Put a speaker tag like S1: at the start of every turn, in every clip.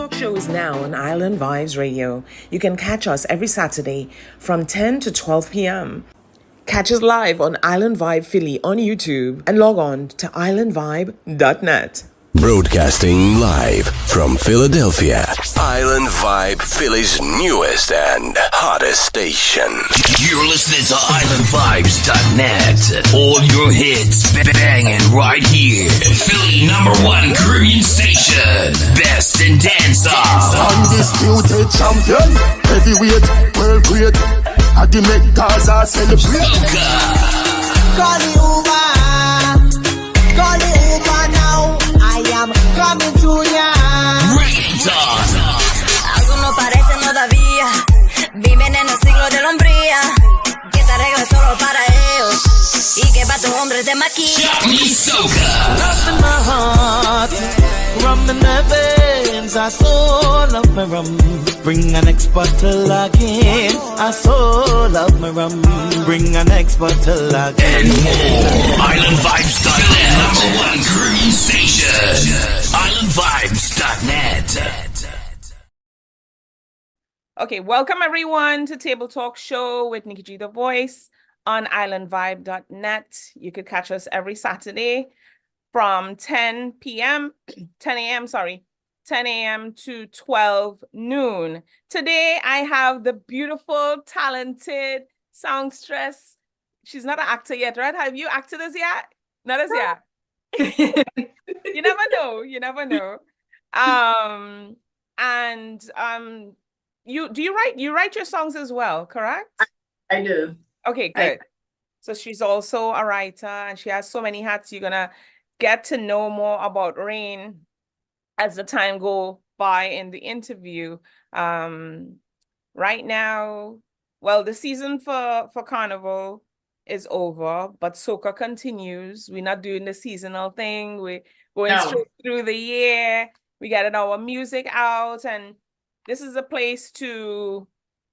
S1: Talk Show is now on Island Vibes Radio. You can catch us every Saturday from 10 to 12 p.m. Catch us live on Island Vibe Philly on YouTube and log on to islandvibe.net.
S2: Broadcasting live from Philadelphia, Island Vibe, Philly's newest and hottest station.
S3: You're listening to islandvibes.net. All your hits banging right here. Philly #1 Caribbean station. Best in dancehall.
S4: Undisputed champion. Heavyweight, world great. At the Met Gaza celebrate.
S5: Call the Uber. Call the Uber now. I am coming to ya.
S3: Reggaeton.
S6: Algunos parecen todavía. Viven en el siglo de la hombría. Que esta regla es solo para ellos. Y que para tu hombre te maquilla.
S3: Johnny Soca.
S5: Love in my heart. Rum in the veins. I so love my rum. Bring an next bottle again. I so love my rum. Bring an next bottle again.
S3: And more. IslandVibes.net. #1 Caribbean station. IslandVibes.net.
S1: Okay, welcome everyone to Table Talk Show with Nikki G The Voice on islandvibe.net. You could catch us every Saturday from 10 a.m. to 12 noon. Today, I have the beautiful, talented songstress. She's not an actor yet, right? Have you acted as yet? Not as yet. You never know. You never know. You write your songs as well, correct?
S7: I do.
S1: Okay, good. So she's also a writer and she has so many hats. You're gonna get to know more about Rain as the time go by in the interview. Right now, well, the season for Carnival is over, but soca continues. We're not doing the seasonal thing. We're going straight through the year. We getting our music out, and this is a place to,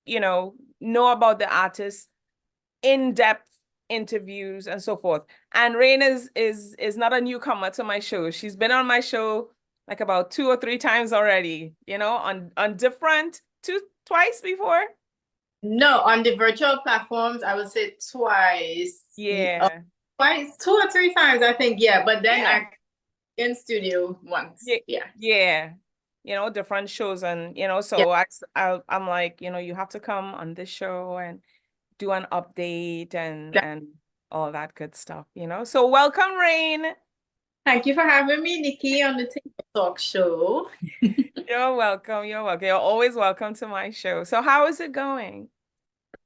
S1: know about the artists, in-depth interviews and so forth. And Rain is not a newcomer to my show. She's been on my show like about 2 or 3 times already, on different, twice before.
S7: No, on the virtual platforms, I would say twice.
S1: Yeah.
S7: Twice, 2 or 3 times, I think. Yeah, but then I in studio once.
S1: Yeah. Different shows, and I'm like, you have to come on this show and do an update and all that good stuff. So welcome, Rain.
S7: Thank you for having me, Nikki, on the Table Talk Show.
S1: You're welcome. You're always welcome to my show. So how is it going?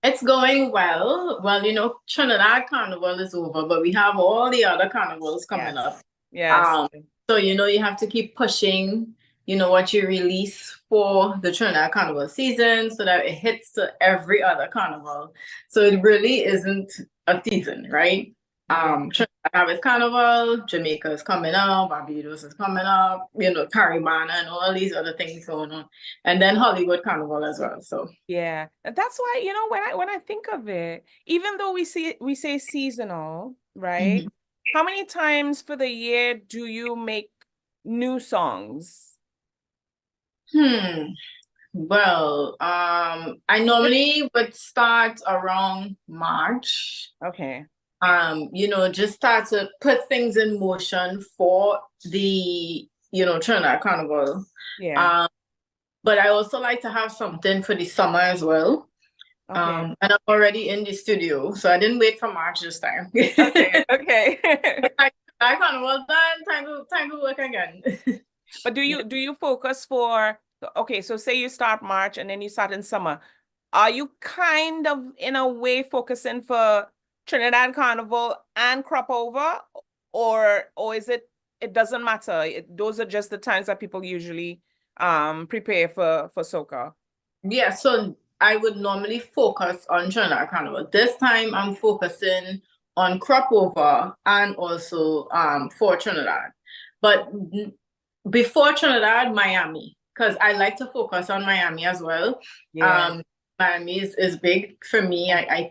S7: It's going well. Well, Trinidad Carnival is over, but we have all the other carnivals coming up.
S1: Yes.
S7: So, you have to keep pushing, what you release for the Trinidad Carnival season so that it hits to every other carnival. So it really isn't a season, right? Trinidad have its carnival, Jamaica is coming up, Barbados is coming up, Caribana and all these other things going on. And then Hollywood Carnival as well. So
S1: yeah, that's why, when I think of it, even though we say seasonal, right? Mm-hmm. How many times for the year do you make new songs?
S7: Well, I normally would start around March.
S1: Okay.
S7: Just start to put things in motion for the, Trinidad Carnival.
S1: Yeah.
S7: But I also like to have something for the summer as well.
S1: Okay.
S7: And I'm already in the studio, so I didn't wait for March this time.
S1: Okay.
S7: I Carnival done, time to work again.
S1: But do you focus so say you start March and then you start in summer. Are you kind of in a way focusing for Trinidad Carnival and crop over, or is it doesn't matter? Those are just the times that people usually prepare for soca. Yeah,
S7: so I would normally focus on Trinidad Carnival. This time I'm focusing on crop over and also for Trinidad. But before Trinidad, Miami, because I like to focus on Miami as well. Yeah. Miami is big for me. I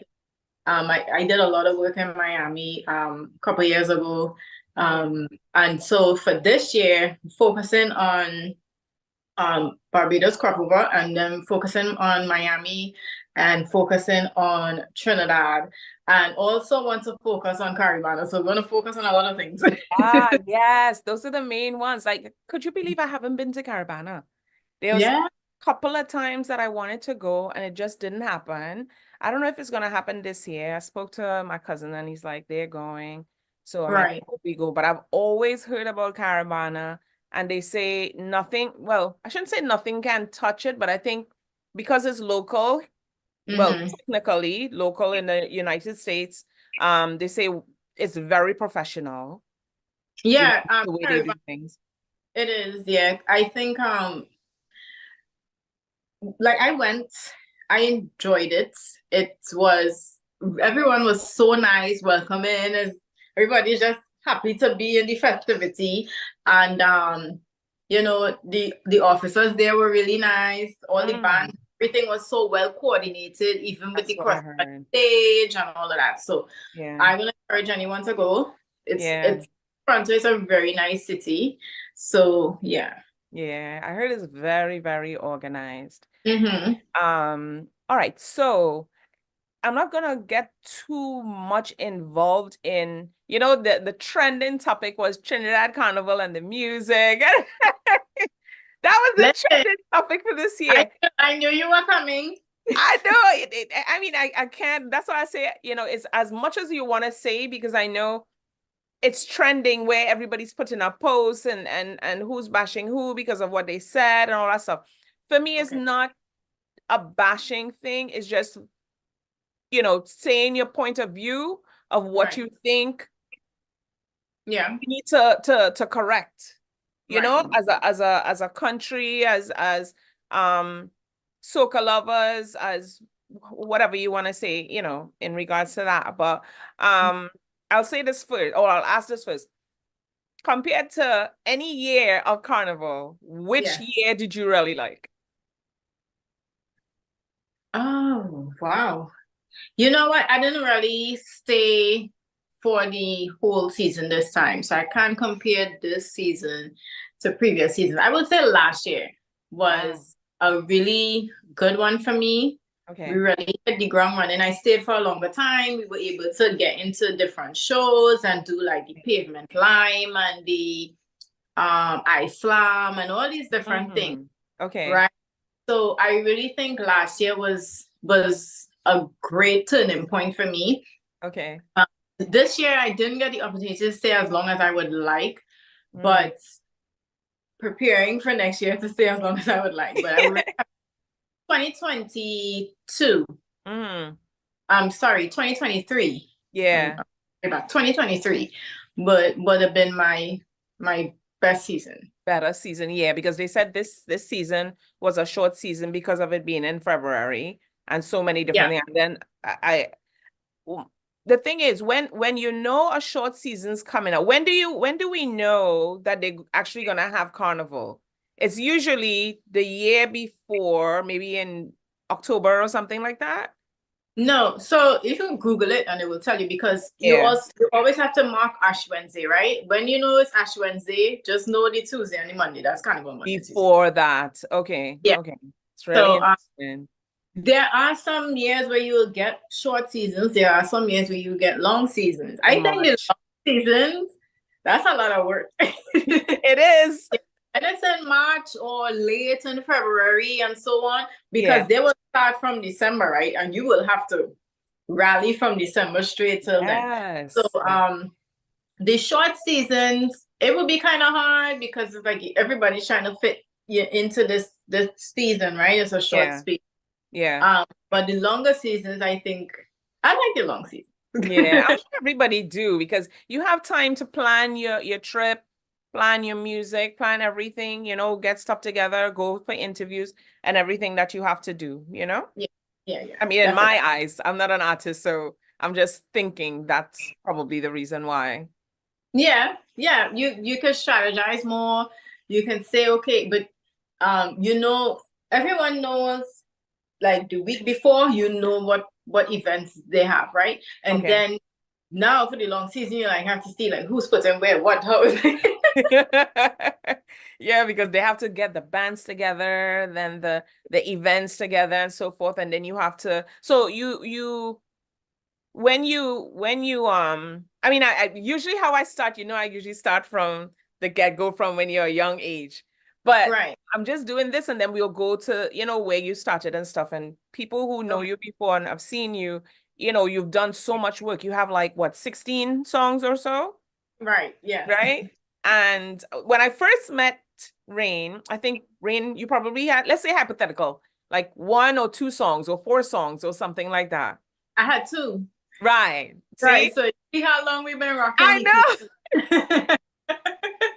S7: did a lot of work in Miami a couple of years ago. And so for this year, focusing on Barbados crop over, and then focusing on Miami and focusing on Trinidad, and also want to focus on Caribana. So we're going to focus on a lot of things.
S1: Ah, yes, those are the main ones. Like, could you believe I haven't been to Caribana? There was
S7: Yeah,
S1: a couple of times that I wanted to go and it just didn't happen. I don't know if it's gonna happen this year. I spoke to my cousin and he's like, they're going. So I mean, I
S7: right.
S1: hope we go. But I've always heard about Caravana and they say nothing, well, I shouldn't say nothing can touch it, but I think because it's local, well,
S7: Mm-hmm.
S1: technically local in the United States, they say it's very professional,
S7: Yeah,
S1: the way they
S7: Caribana,
S1: do things.
S7: it is. Yeah, I think like I went, I enjoyed it. It was everyone was so nice, welcoming, as everybody's just happy to be in the festivity. And the officers there were really nice, all the
S1: Mm,
S7: band, everything was so well coordinated, even with
S1: that's
S7: the
S1: what I
S7: cross
S1: heard.
S7: stage and all of that. So
S1: Yeah.
S7: I will encourage anyone to go.
S1: Yeah.
S7: It's Toronto is a very nice city. So yeah.
S1: Yeah. I heard it's very, very organized.
S7: Mm-hmm.
S1: All right. So I'm not gonna get too much involved in, the trending topic was Trinidad Carnival and the music. That was the
S7: Listen,
S1: trending topic for this
S7: I
S1: year.
S7: I knew you were coming.
S1: I know I mean, I can't, that's why I say, it's as much as you want to say, because I know it's trending where everybody's putting up posts and who's bashing who because of what they said and all that stuff. For me, it's
S7: Okay.
S1: not a bashing thing. It's just, saying your point of view of what
S7: Right.
S1: you think
S7: Yeah.
S1: you need to correct,
S7: Right.
S1: as a country, as um soca lovers, as whatever you want to say, in regards to that. But I'll say this first, or I'll ask this first. Compared to any year of Carnival, which
S7: Yeah.
S1: year did you really like?
S7: Oh, wow. You know what? I didn't really stay for the whole season this time, so I can't compare this season to previous seasons. I would say last year
S1: Ah,
S7: was a really good one for me. We
S1: okay.
S7: really hit the ground running. I stayed for a longer time. We were able to get into different shows and do like the pavement climb and the ice slam and all these different things,
S1: Okay.
S7: right? So I really think last year was a great turning point for me.
S1: Okay.
S7: This year I didn't get the opportunity to stay as long as I would like,
S1: Mm.
S7: but preparing for next year to stay as long as I would like. But 2022.
S1: Mm.
S7: I'm sorry, 2023.
S1: Yeah.
S7: About 2023 would have been my best season.
S1: Better season, yeah, because they said this season was a short season because of it being in February and so many different
S7: Yeah.
S1: things. And then the thing is, when a short season's coming up, when do we know that they're actually gonna have carnival? It's usually the year before, maybe in October or something like that.
S7: No, so you can Google it and it will tell you, because
S1: Yeah.
S7: you always have to mark Ash Wednesday, right? When you know it's Ash Wednesday, just know the Tuesday and the Monday. That's Carnival Monday. Tuesday.
S1: Before that. Okay.
S7: Yeah.
S1: Okay. It's really
S7: So
S1: interesting.
S7: there are some years where you will get short seasons. There are some years where you get long seasons. I think the
S1: March.
S7: long seasons, that's a lot of work.
S1: It is.
S7: And it's in March or late in February and so on, because
S1: Yeah.
S7: they will start from December, right? And you will have to rally from December straight till then.
S1: Yes.
S7: So the short seasons, it will be kind of hard because it's like everybody's trying to fit you into this season, right? It's a short
S1: Yeah.
S7: space.
S1: Yeah.
S7: But the longer seasons, I think I like the long season.
S1: Yeah. I'm sure everybody do, because you have time to plan your trip, plan your music, plan everything, get stuff together, go for interviews and everything that you have to do,
S7: Yeah, yeah.
S1: I mean, in
S7: Definitely.
S1: my eyes, I'm not an artist, so I'm just thinking that's probably the reason why.
S7: Yeah, yeah. You can strategize more. You can say, okay, but everyone knows, like the week before, what events they have, right? And
S1: Okay.
S7: then now for the long season, you like have to see like who's putting where, what, how.
S1: Yeah, because they have to get the bands together, then the events together and so forth, and then you have to. So you when you I mean I usually how I start, I usually start from the get-go from when you're a young age. But
S7: Right.
S1: I'm just doing this and then we'll go to, where you started and stuff. And people who know
S7: Okay.
S1: you before and have seen you, you've done so much work. You have like what, 16 songs or so,
S7: Right. Yes.
S1: right? And when I first met Rain, I think Rain, you probably had, let's say hypothetical, like one or two songs or four songs or something like that.
S7: I had two.
S1: Right.
S7: Right.
S1: See?
S7: So see how long we've been rocking
S1: I
S7: Nikki.
S1: know.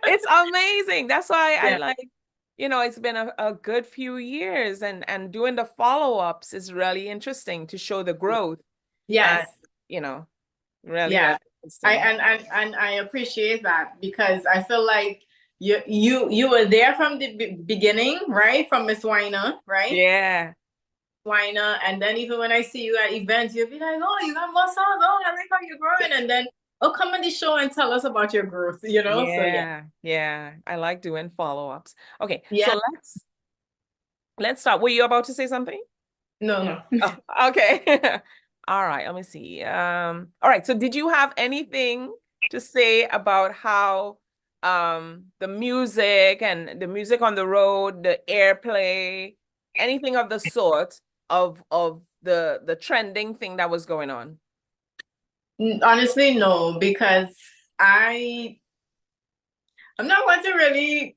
S1: It's amazing. That's why I
S7: Yeah.
S1: like, it's been a good few years and doing the follow-ups is really interesting to show the growth. And,
S7: Yes.
S1: really,
S7: Yeah.
S1: really interesting.
S7: And I appreciate that because I feel like you were there from the beginning, right? From Miss Weiner, right?
S1: Yeah.
S7: Weiner, and then even when I see you at events, you'll be like, "Oh, you got more songs! Oh, I like how you're growing!" And then, "Oh, come on the show and tell us about your growth," So yeah,
S1: Yeah. Yeah. I like doing follow-ups. Okay.
S7: yeah.
S1: So let's start. Were you about to say something?
S7: No, no.
S1: Oh, okay. All right, let me see. All right, so did you have anything to say about how the music and the music on the road, the airplay, anything of the sort of the trending thing that was going on?
S7: Honestly, no, because I'm not going to really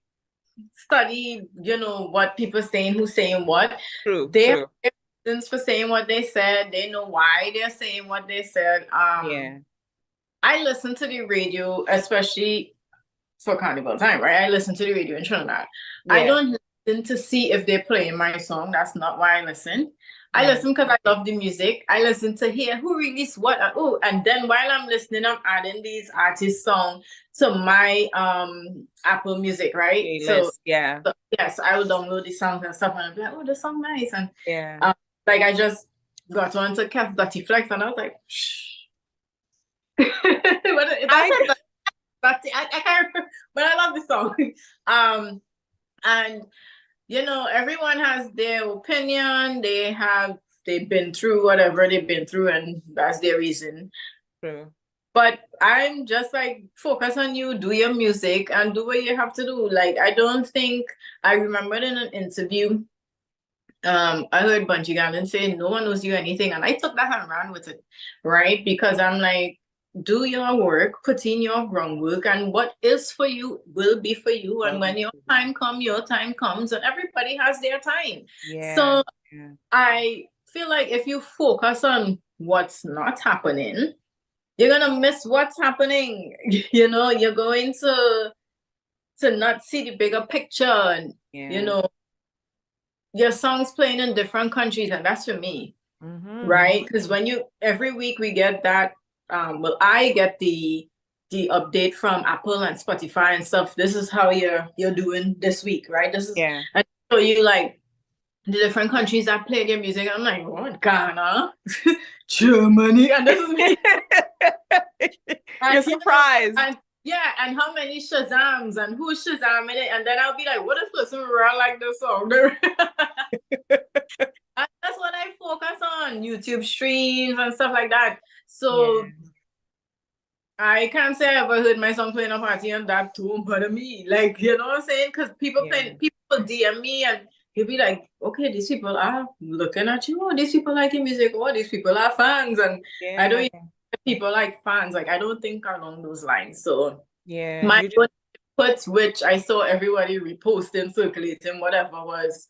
S7: study, what people saying, who's saying what.
S1: True,
S7: They have
S1: true.
S7: their reasons for saying what they said. They know why they're saying what they said.
S1: Yeah,
S7: I listen to the radio, especially for carnival time, right? I listen to the radio in Trinidad. I
S1: yeah,
S7: don't listen to see if they're playing my song. That's not why I listen. I
S1: right.
S7: listen because I love the music. I listen to hear who released what. Oh, and then while I'm listening, I'm adding these artist songs to my Apple Music, right? So,
S1: Playlist, yeah,
S7: so yes, I will download the songs and stuff, and I'll be like, oh, this song nice. And
S1: yeah.
S7: like I just got on to Cat Dirty Flex, and I was like, shh. But that's
S1: I
S7: it. But I can't remember, but I love the song. And everyone has their opinion. They've been through whatever they've been through, and that's their reason.
S1: true.
S7: But I'm just like, focus on you, do your music, and do what you have to do. Like, I don't think I remembered in an interview, I heard Bungie Garlin say no one knows you anything, and I took that and ran with it, right? Because I'm like, do your work, put in your groundwork, and what is for you will be for you. And when your time comes, and everybody has their time.
S1: Yeah,
S7: So
S1: yeah,
S7: I feel like if you focus on what's not happening, you're gonna miss what's happening. You're going to not see the bigger picture, and
S1: yeah.
S7: your songs playing in different countries, and that's for me,
S1: Mm-hmm.
S7: right? Because every week we get that, well, I get the update from Apple and Spotify and stuff. This is how you're doing this week, right? This is,
S1: Yeah.
S7: and so you like the different countries that play their music. I'm like, what? Ghana, Germany, and this is me.
S1: You're surprised.
S7: Yeah, and how many Shazams and who's Shazamming it, and then I'll be like, what if person really like this song? And that's what I focus on, YouTube streams and stuff like that. So
S1: Yeah.
S7: I can't say I ever heard my song playing a party and that too, but me, like, you know what I'm saying? Because people DM me and you'll be like, okay, these people are looking at you. Oh, these people like your music. Oh, these people are fans, and I don't
S1: Yeah.
S7: even people like fans. Like, I don't think along those lines. So
S1: Yeah.
S7: my input, which I saw everybody reposting, circulating, whatever, was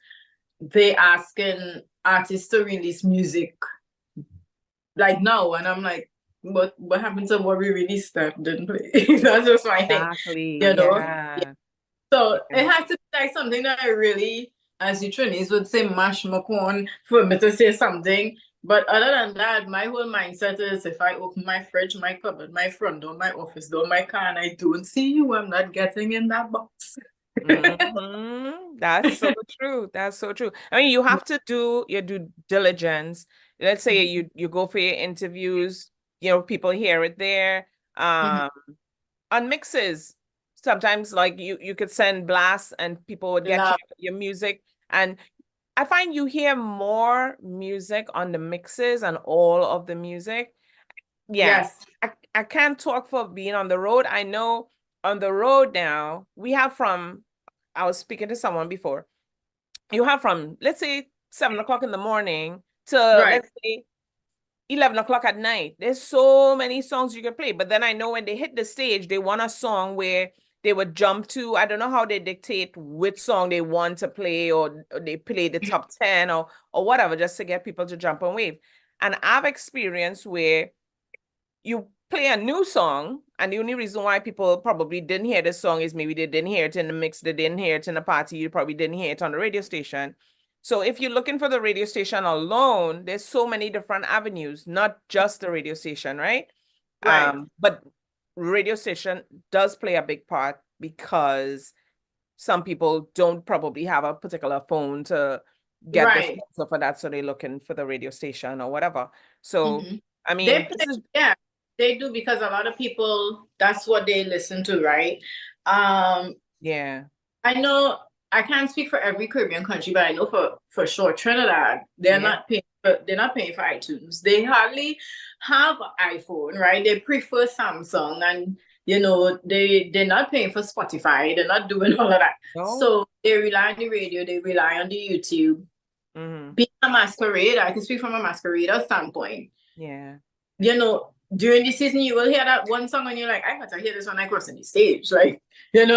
S7: they asking artists to release music like now, and I'm like, what happened to what we released that didn't play? That's just my thing,
S1: Exactly.
S7: you know.
S1: Yeah.
S7: So
S1: Yeah.
S7: it had to be like something that I really, as the Trinis would say, mash my corn for me to say something. But other than that, my whole mindset is if I open my fridge, my cupboard, my front door, my office door, my car, and I don't see you, I'm not getting in that box.
S1: That's so true. That's so true. I mean, you have to do your due diligence. Let's say you go for your interviews, people hear it there. On mixes, sometimes like you could send blasts and people would get
S7: Love.
S1: your music. And I find you hear more music on the mixes and all of the music. Yeah.
S7: Yes.
S1: I can't talk for being on the road. I know on the road now, we have from, I was speaking to someone before, you have from, let's say, 7 o'clock in the morning to,
S7: Right.
S1: let's say, 11 o'clock at night. There's so many songs you can play. But then I know when they hit the stage, they want a song where they would jump to. I don't know how they dictate which song they want to play, or they play the top 10 or whatever, just to get people to jump and wave. And I've experienced where you play a new song, and the only reason why people probably didn't hear the song is maybe they didn't hear it in the mix, they didn't hear it in the party, you probably didn't hear it on the radio station. So if you're looking for the radio station alone, there's so many different avenues, not just the radio station, right?
S7: Right.
S1: But radio station does play a big part, because some people don't probably have a particular phone to get the
S7: Right.
S1: sponsor for that, so they're looking for the radio station or whatever. So
S7: Mhm.
S1: I
S7: They
S1: mean,
S7: play, yeah, they do, because a lot of people, that's what they listen to, right?
S1: yeah.
S7: I know I can't speak for every Caribbean country, but I know for sure Trinidad, they're
S1: Yeah.
S7: not paying for iTunes. They hardly have an iPhone, right? They prefer Samsung, and they're not paying for Spotify. They're not doing all of that.
S1: No.
S7: So they rely on the radio, they rely on the YouTube.
S1: Mm-hmm.
S7: Being a masquerader, I can speak from a masquerader standpoint.
S1: Yeah.
S7: During the season, you will hear that one song and you're like, I better hear this when I cross in the stage, right? I'm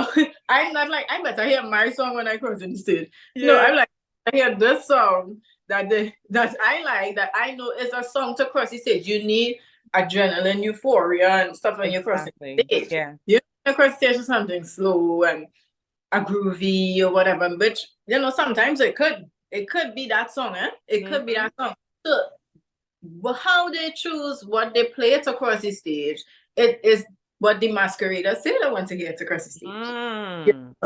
S7: not like, I better hear my song when I cross in the stage.
S1: Yeah.
S7: No, I'm like, I hear this song that I like, that I know is a song to cross the stage. You need adrenaline, euphoria, and stuff when you're crossing the stage.
S1: Yeah.
S7: You cross the stage is something slow and a groovy or whatever, which, sometimes it could be that song, It could be that song. So, but how they choose what they play to cross the stage, it is what the masqueraders say they want to hear to cross the stage.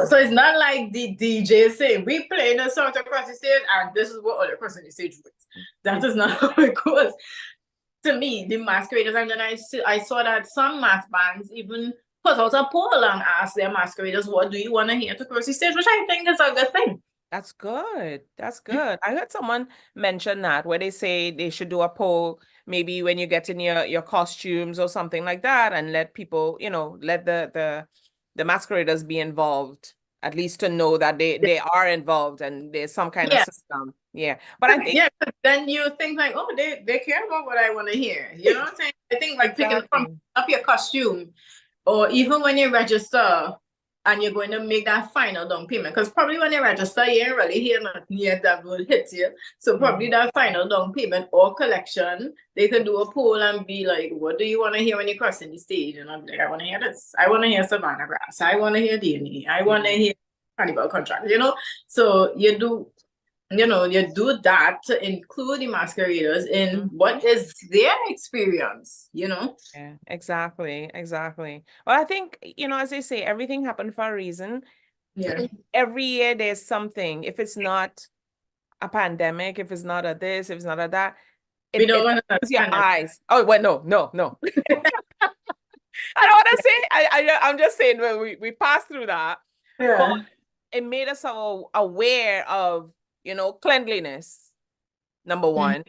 S7: So it's not like the DJ saying, we play the song to cross the stage and this is what other crossing the stage with. That is not how it goes. To me, the masqueraders, and then I saw that some mass bands even put out a poll and asked their masqueraders, what do you want to hear to cross the stage, which I think is a good thing.
S1: That's good. That's good. I heard someone mention that, where they say they should do a poll, maybe when you get in your costumes or something like that, and let people, let the masqueraders be involved, at least to know that they are involved and there's some kind of system. Yeah. But I think
S7: then you think like, oh, they care about what I want to hear. You know what I'm saying? I think like picking up your costume, or even when you register and you're going to make that final down payment, because probably when you register, you ain't really hear nothing yet that will hit you. So probably that final down payment or collection, they could do a poll and be like, what do you want to hear when you're crossing the stage? And I'm like, I want to hear this. I want to hear Savannah Grass. I want to hear DNA. I want to hear Carnival Contract, So you do that to include the masqueraders in what is their experience,
S1: Yeah, exactly. Well, I think, as they say, everything happened for a reason.
S7: Yeah.
S1: Every year there's something. If it's not a pandemic, if it's not a this, if it's not a that, it opens your eyes. Oh, wait, no. I don't want to say, I'm just saying, well, we passed through that.
S7: Yeah.
S1: But it made us all aware of, cleanliness, number one.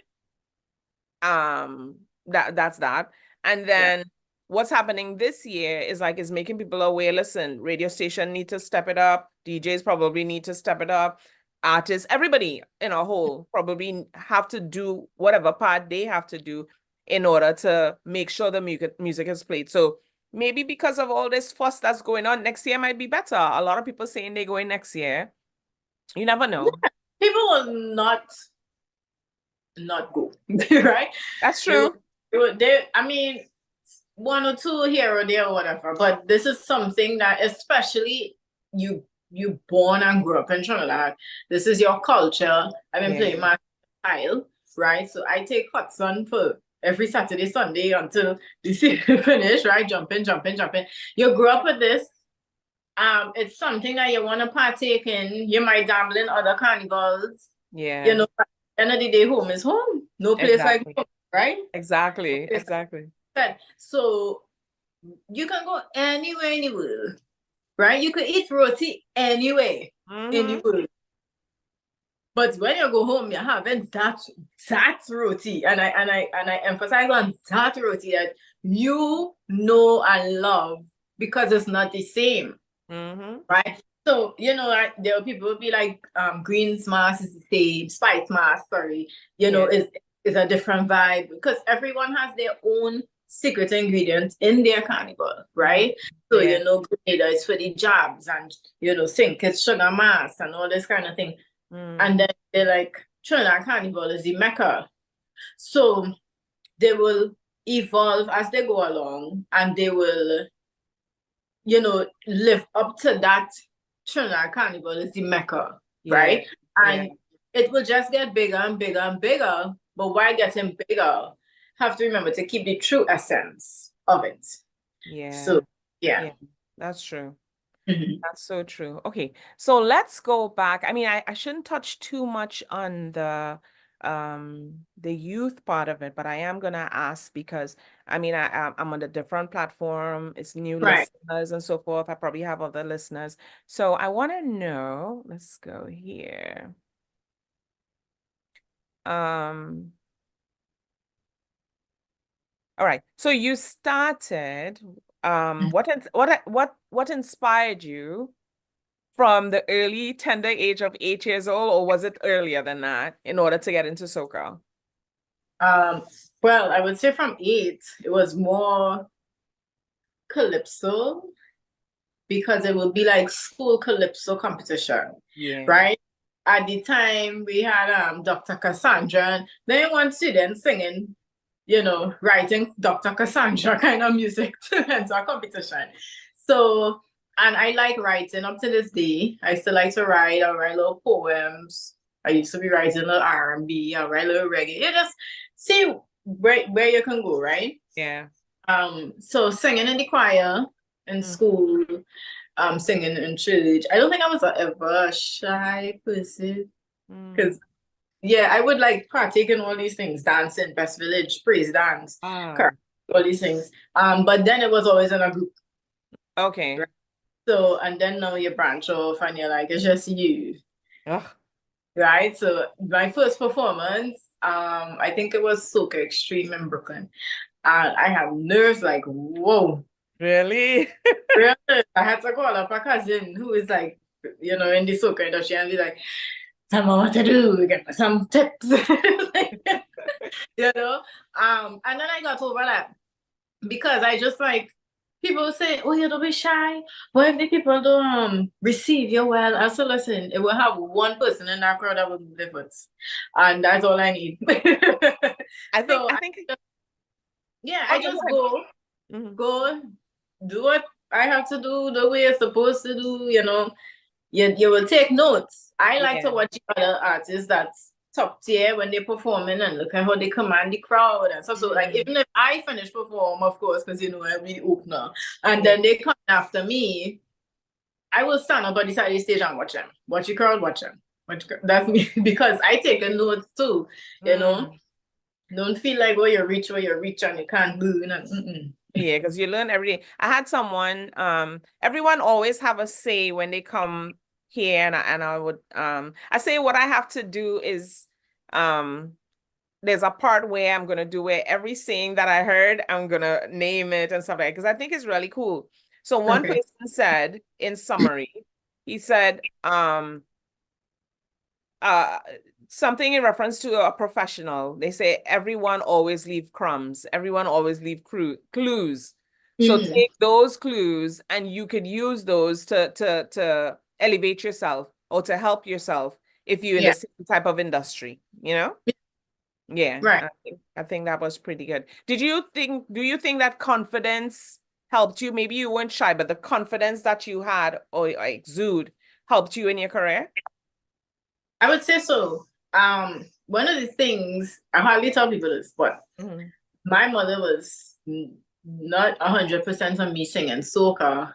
S1: That's that. And then what's happening this year is making people aware, listen, radio station need to step it up, DJs probably need to step it up, artists, everybody in a whole probably have to do whatever part they have to do in order to make sure the music is played. So maybe because of all this fuss that's going on, next year might be better. A lot of people saying they're going next year. You never know.
S7: People will not go, right?
S1: That's true.
S7: I mean, one or two here or there or whatever, but this is something that, especially you born and grew up in Trinidad, this is your culture. I've been playing my style, right? So I take Hudson for every Saturday, Sunday until the season finish, right? Jumping. You grew up with this. It's something that you want to partake in. You might dabble in other carnivals.
S1: Yeah.
S7: At the end of the day, home is home. No place like home, right?
S1: Exactly.
S7: So you can go anywhere in the world, right? You could eat roti anyway in the world. But when you go home, you're having that roti, and I emphasize on that roti that you know and love, because it's not the same, right? So there are people who be like, greens mass is the same, spice mass, sorry, is a different vibe, because everyone has their own secret ingredients in their carnival, right? So Grenada is for the jabs, and Sink is sugar mass and all this kind of thing. And then they're like, Trinidad Carnival is the Mecca. So they will evolve as they go along, and they will, live up to that. Trinidad Carnival is the Mecca, right? And it will just get bigger and bigger and bigger. But while getting bigger, have to remember to keep the true essence of it. So, yeah.
S1: That's true. That's so true. Okay, so let's go back. I mean, I shouldn't touch too much on the youth part of it, but I am gonna ask, because I mean, I'm on a different platform. It's new listeners and so forth. I probably have other listeners. So I want to know, let's go here. All right. So you started, what inspired you from the early tender age of 8 years old, or was it earlier than that, in order to get into soca?
S7: Well, I would say from 8, it was more calypso, because it would be like school calypso competition, right? At the time, we had Dr. Cassandra, and then one student singing, writing Dr. Cassandra kind of music to enter a competition. So, and I like writing up to this day. I still like to write. I write little poems. I used to be writing a little R&B. I write a little reggae. You just see where you can go, right?
S1: Yeah.
S7: So singing in the choir in school, singing in church. I don't think I was ever a shy person, because I would like partake in all these things, dancing, best village, praise dance, all these things. But then it was always in a group.
S1: Okay.
S7: Right? So, and then now you branch off and you're like, it's just you. Right? So my first performance, I think it was Soca Extreme in Brooklyn. And I have nerves like, whoa.
S1: Really?
S7: Really? I had to call up a cousin who is like, in the soca industry, and be like, tell me what to do, get me some tips. And then I got over that, because I just like, people say, oh, you don't be shy. What if the people don't receive you well? I said, listen, it will have one person in that crowd that will move their foot. And that's all I need. I just go, do what I have to do the way you're supposed to do, you will take notes. I like to watch other artists that's top tier when they're performing, and look at how they command the crowd and stuff. So like, even if I finish perform, of course, because I'll be the opener, and then they come after me, I will stand up on the side of the stage and watch them. Watch the crowd, watch them. That's me, because I take the notes too, Don't feel like, you reach where you reach and you can't move.
S1: Yeah, because you learn every day. I had someone, everyone always have a say when they come here, and I would, I say what I have to do is, there's a part where I'm going to do where every saying that I heard, I'm going to name it and stuff like that, because I think it's really cool. So one person said, in summary, he said, something in reference to a professional. They say everyone always leave crumbs. Everyone always leave clues. So take those clues, and you could use those to elevate yourself, or to help yourself if you're in the same type of industry, Yeah.
S7: Right.
S1: I think that was pretty good. Do you think that confidence helped you? Maybe you weren't shy, but the confidence that you had or exude helped you in your career?
S7: I would say so. One of the things, I hardly tell people this, but my mother was not 100% on me singing soca,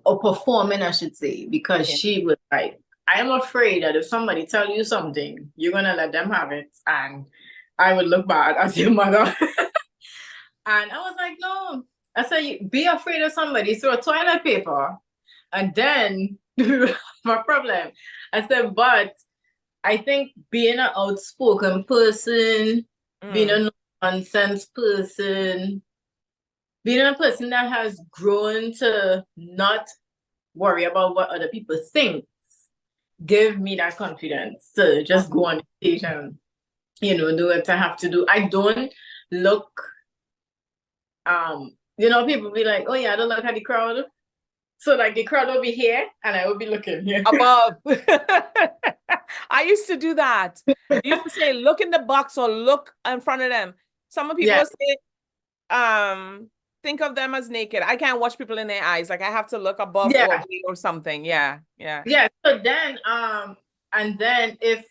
S7: or performing, I should say, because she was like, I am afraid that if somebody tell you something, you're gonna let them have it, and I would look bad as your mother. And I was like, no. I said, be afraid of somebody, throw toilet paper And then my problem. I said, but I think being an outspoken person, being a nonsense person, being a person that has grown to not worry about what other people think, give me that confidence to just go on stage and, do what I have to do. I don't look, people be like, oh yeah, I don't look at the crowd. So like the crowd will be here and I will be looking here.
S1: Above. I used to do that. I used to say, look in the box or look in front of them. Some people say, think of them as naked. I can't watch people in their eyes. Like I have to look above or something. Yeah.
S7: So then, and then if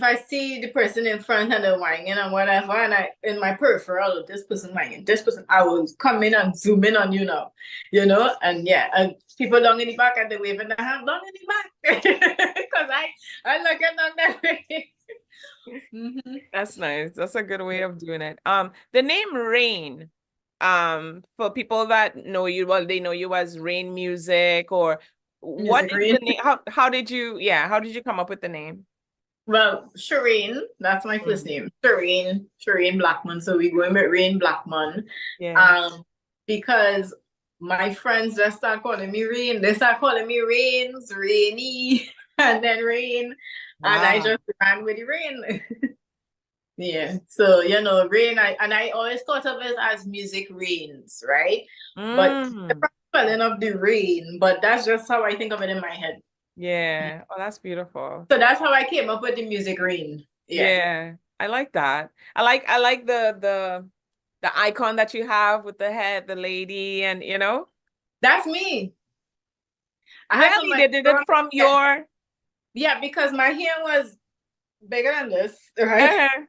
S7: I see the person in front and they're whining and whatever, and I in my peripheral, this person whining, this person, I will come in and zoom in on and and people down in the back and they waving their hand down in the back because I look at them that way.
S1: That's nice. That's a good way of doing it. The name Rain, for people that know you, well, they know you as Rain Music, or what is the name? How did you come up with the name?
S7: Well, Shireen, that's my first name. Shireen Blackman. So we go with Rain Blackman.
S1: Yeah.
S7: Because my friends just start calling me Rain. They start calling me Rains, Rainy, and then Rain. Wow. And I just ran with the Rain. Yeah. So, Rain, I always thought of it as music rains, right? But spelling of the rain, but that's just how I think of it in my head.
S1: Yeah. Oh, that's beautiful.
S7: So that's how I came up with the music rain.
S1: Yeah. I like that. I like the icon that you have with the head, the lady, and
S7: that's me.
S1: Really? They did it from your...
S7: Yeah, because my hair was bigger than this, right? It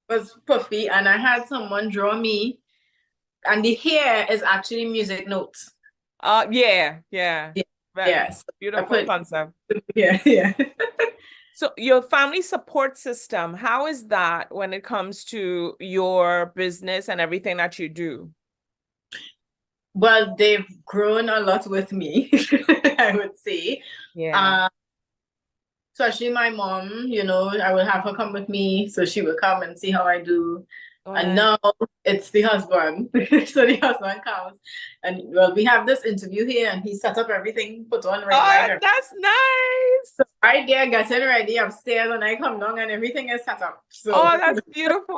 S7: was puffy, and I had someone draw me, and the hair is actually music notes.
S1: Yeah.
S7: Yes.
S1: Beautiful concept.
S7: Yeah.
S1: So your family support system, how is that when it comes to your business and everything that you do?
S7: Well, they've grown a lot with me, I would say.
S1: Yeah.
S7: Especially my mom, I will have her come with me, so she will come and see how I do. And now it's the husband. So the husband comes. And well, we have this interview here and he set up everything, put on right.
S1: That's nice.
S7: So right there, getting ready upstairs, and I come down and everything is set up. So
S1: that's beautiful.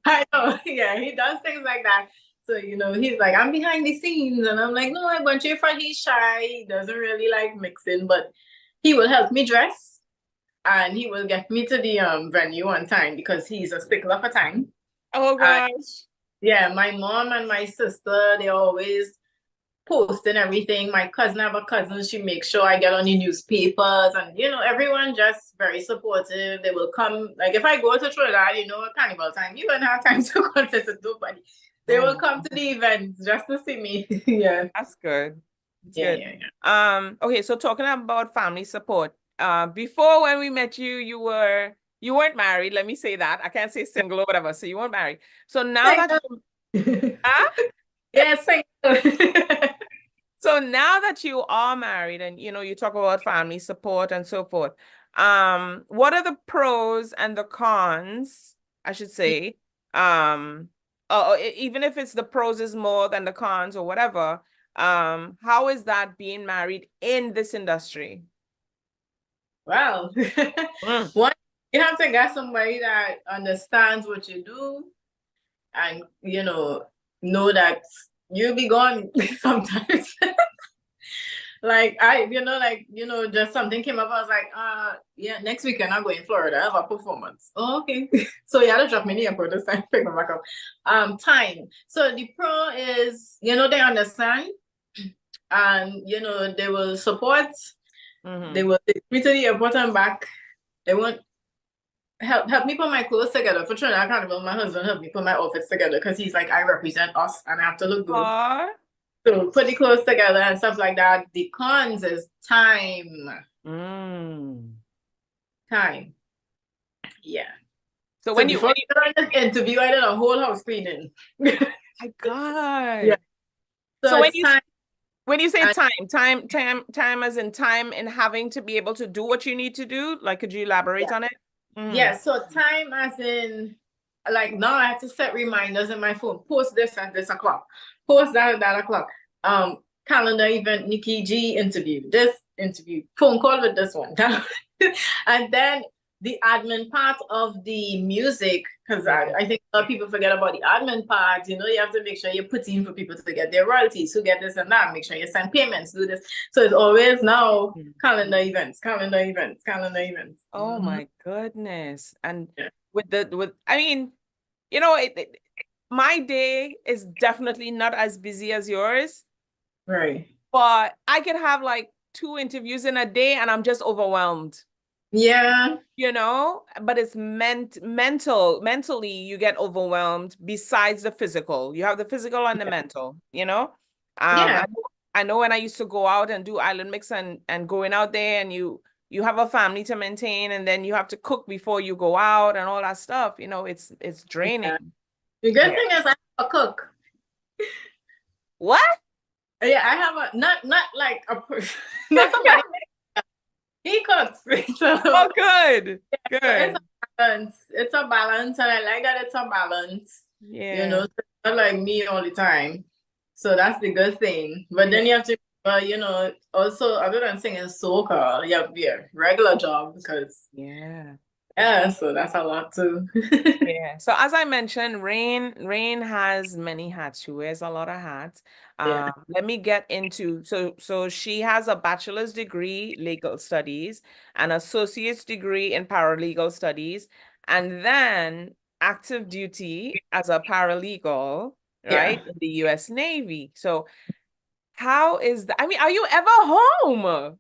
S7: I know. Yeah, he does things like that. So, he's like, I'm behind the scenes. And I'm like, no, I want you for he's shy. He doesn't really like mixing, but he will help me dress. And he will get me to the venue on time because he's a stickler for time.
S1: Oh gosh.
S7: Yeah, my mom and my sister, they always posting everything. My cousin, I have a cousin, she makes sure I get on the newspapers, and everyone just very supportive. They will come, like if I go to Trinidad, at carnival time, you don't have time to go and visit nobody. They will come to the events just to see me. Yeah.
S1: That's good.
S7: Yeah.
S1: Okay, so talking about family support. Before when we met you, you weren't married. Let me say that. I can't say single or whatever. So you weren't married. So now that
S7: yes,
S1: so now that you are married and you talk about family support and so forth, what are the pros and the cons, I should say? Even if it's the pros is more than the cons or whatever, how is that being married in this industry?
S7: Well, one, you have to get somebody that understands what you do and, know that you'll be gone sometimes. Just something came up. I was like, next weekend I'll go in Florida. I have a performance. Oh, okay. So you had to drop me in the airport this time, pick me back up. Time. So the pro is, they understand and, they will support. Mm-hmm. They will take me to the airport and back. They won't help me put my clothes together. For Trinidad Carnival, my husband helped me put my outfits together because he's like, I represent us and I have to look good.
S1: Aww.
S7: So put the clothes together and stuff like that. The cons is time. Time. Yeah.
S1: So when you
S7: did this interview, I did a whole house cleaning.
S1: My God.
S7: Yeah. So
S1: when you
S7: time.
S1: When you say
S7: And
S1: time as in time in having to be able to do what you need to do, like, could you elaborate
S7: yeah,
S1: on it?
S7: yeah. So time as in like now I have to set reminders in my phone. Post this at this o'clock. Post that at that o'clock. Calendar event, Nikki G interview. This interview. Phone call with this one. And then the admin part of the music, because I think a lot of people forget about the admin part. You know, you have to make sure you put in for people to get their royalties, who get this and that. Make sure you send payments, do this. So it's always now calendar events, calendar events, calendar events.
S1: Oh my goodness. And
S7: Yeah.
S1: I mean, my day is definitely not as busy as yours,
S7: Right.
S1: but I could have like 2 interviews in a day and I'm just overwhelmed.
S7: Yeah.
S1: But it's mentally you get overwhelmed besides the physical. You have the physical and the mental.
S7: Yeah.
S1: I know when I used to go out and do island mix and going out there, and you have a family to maintain, and then you have to cook before you go out and all that stuff. It's draining.
S7: Yeah. The good
S1: Yeah.
S7: thing is I have a cook.
S1: What?
S7: Yeah, I have a not like a person. Not somebody. He cooks. So
S1: Oh, good. Good.
S7: it's a balance. It's a balance, and I like that it's a balance.
S1: Yeah.
S7: So it's not like me all the time. So that's the good thing. But then you have to, also other than singing soca, you have to be a regular job because
S1: Yeah.
S7: so that's a lot too.
S1: Yeah. So as I mentioned, Rain has many hats. She wears a lot of hats.
S7: Yeah.
S1: Let me get into so she has a bachelor's degree legal studies, an associate's degree in paralegal studies, and then active duty as a paralegal, right,
S7: Yeah.
S1: in the U.S. Navy. So how is that? I mean, are you ever home?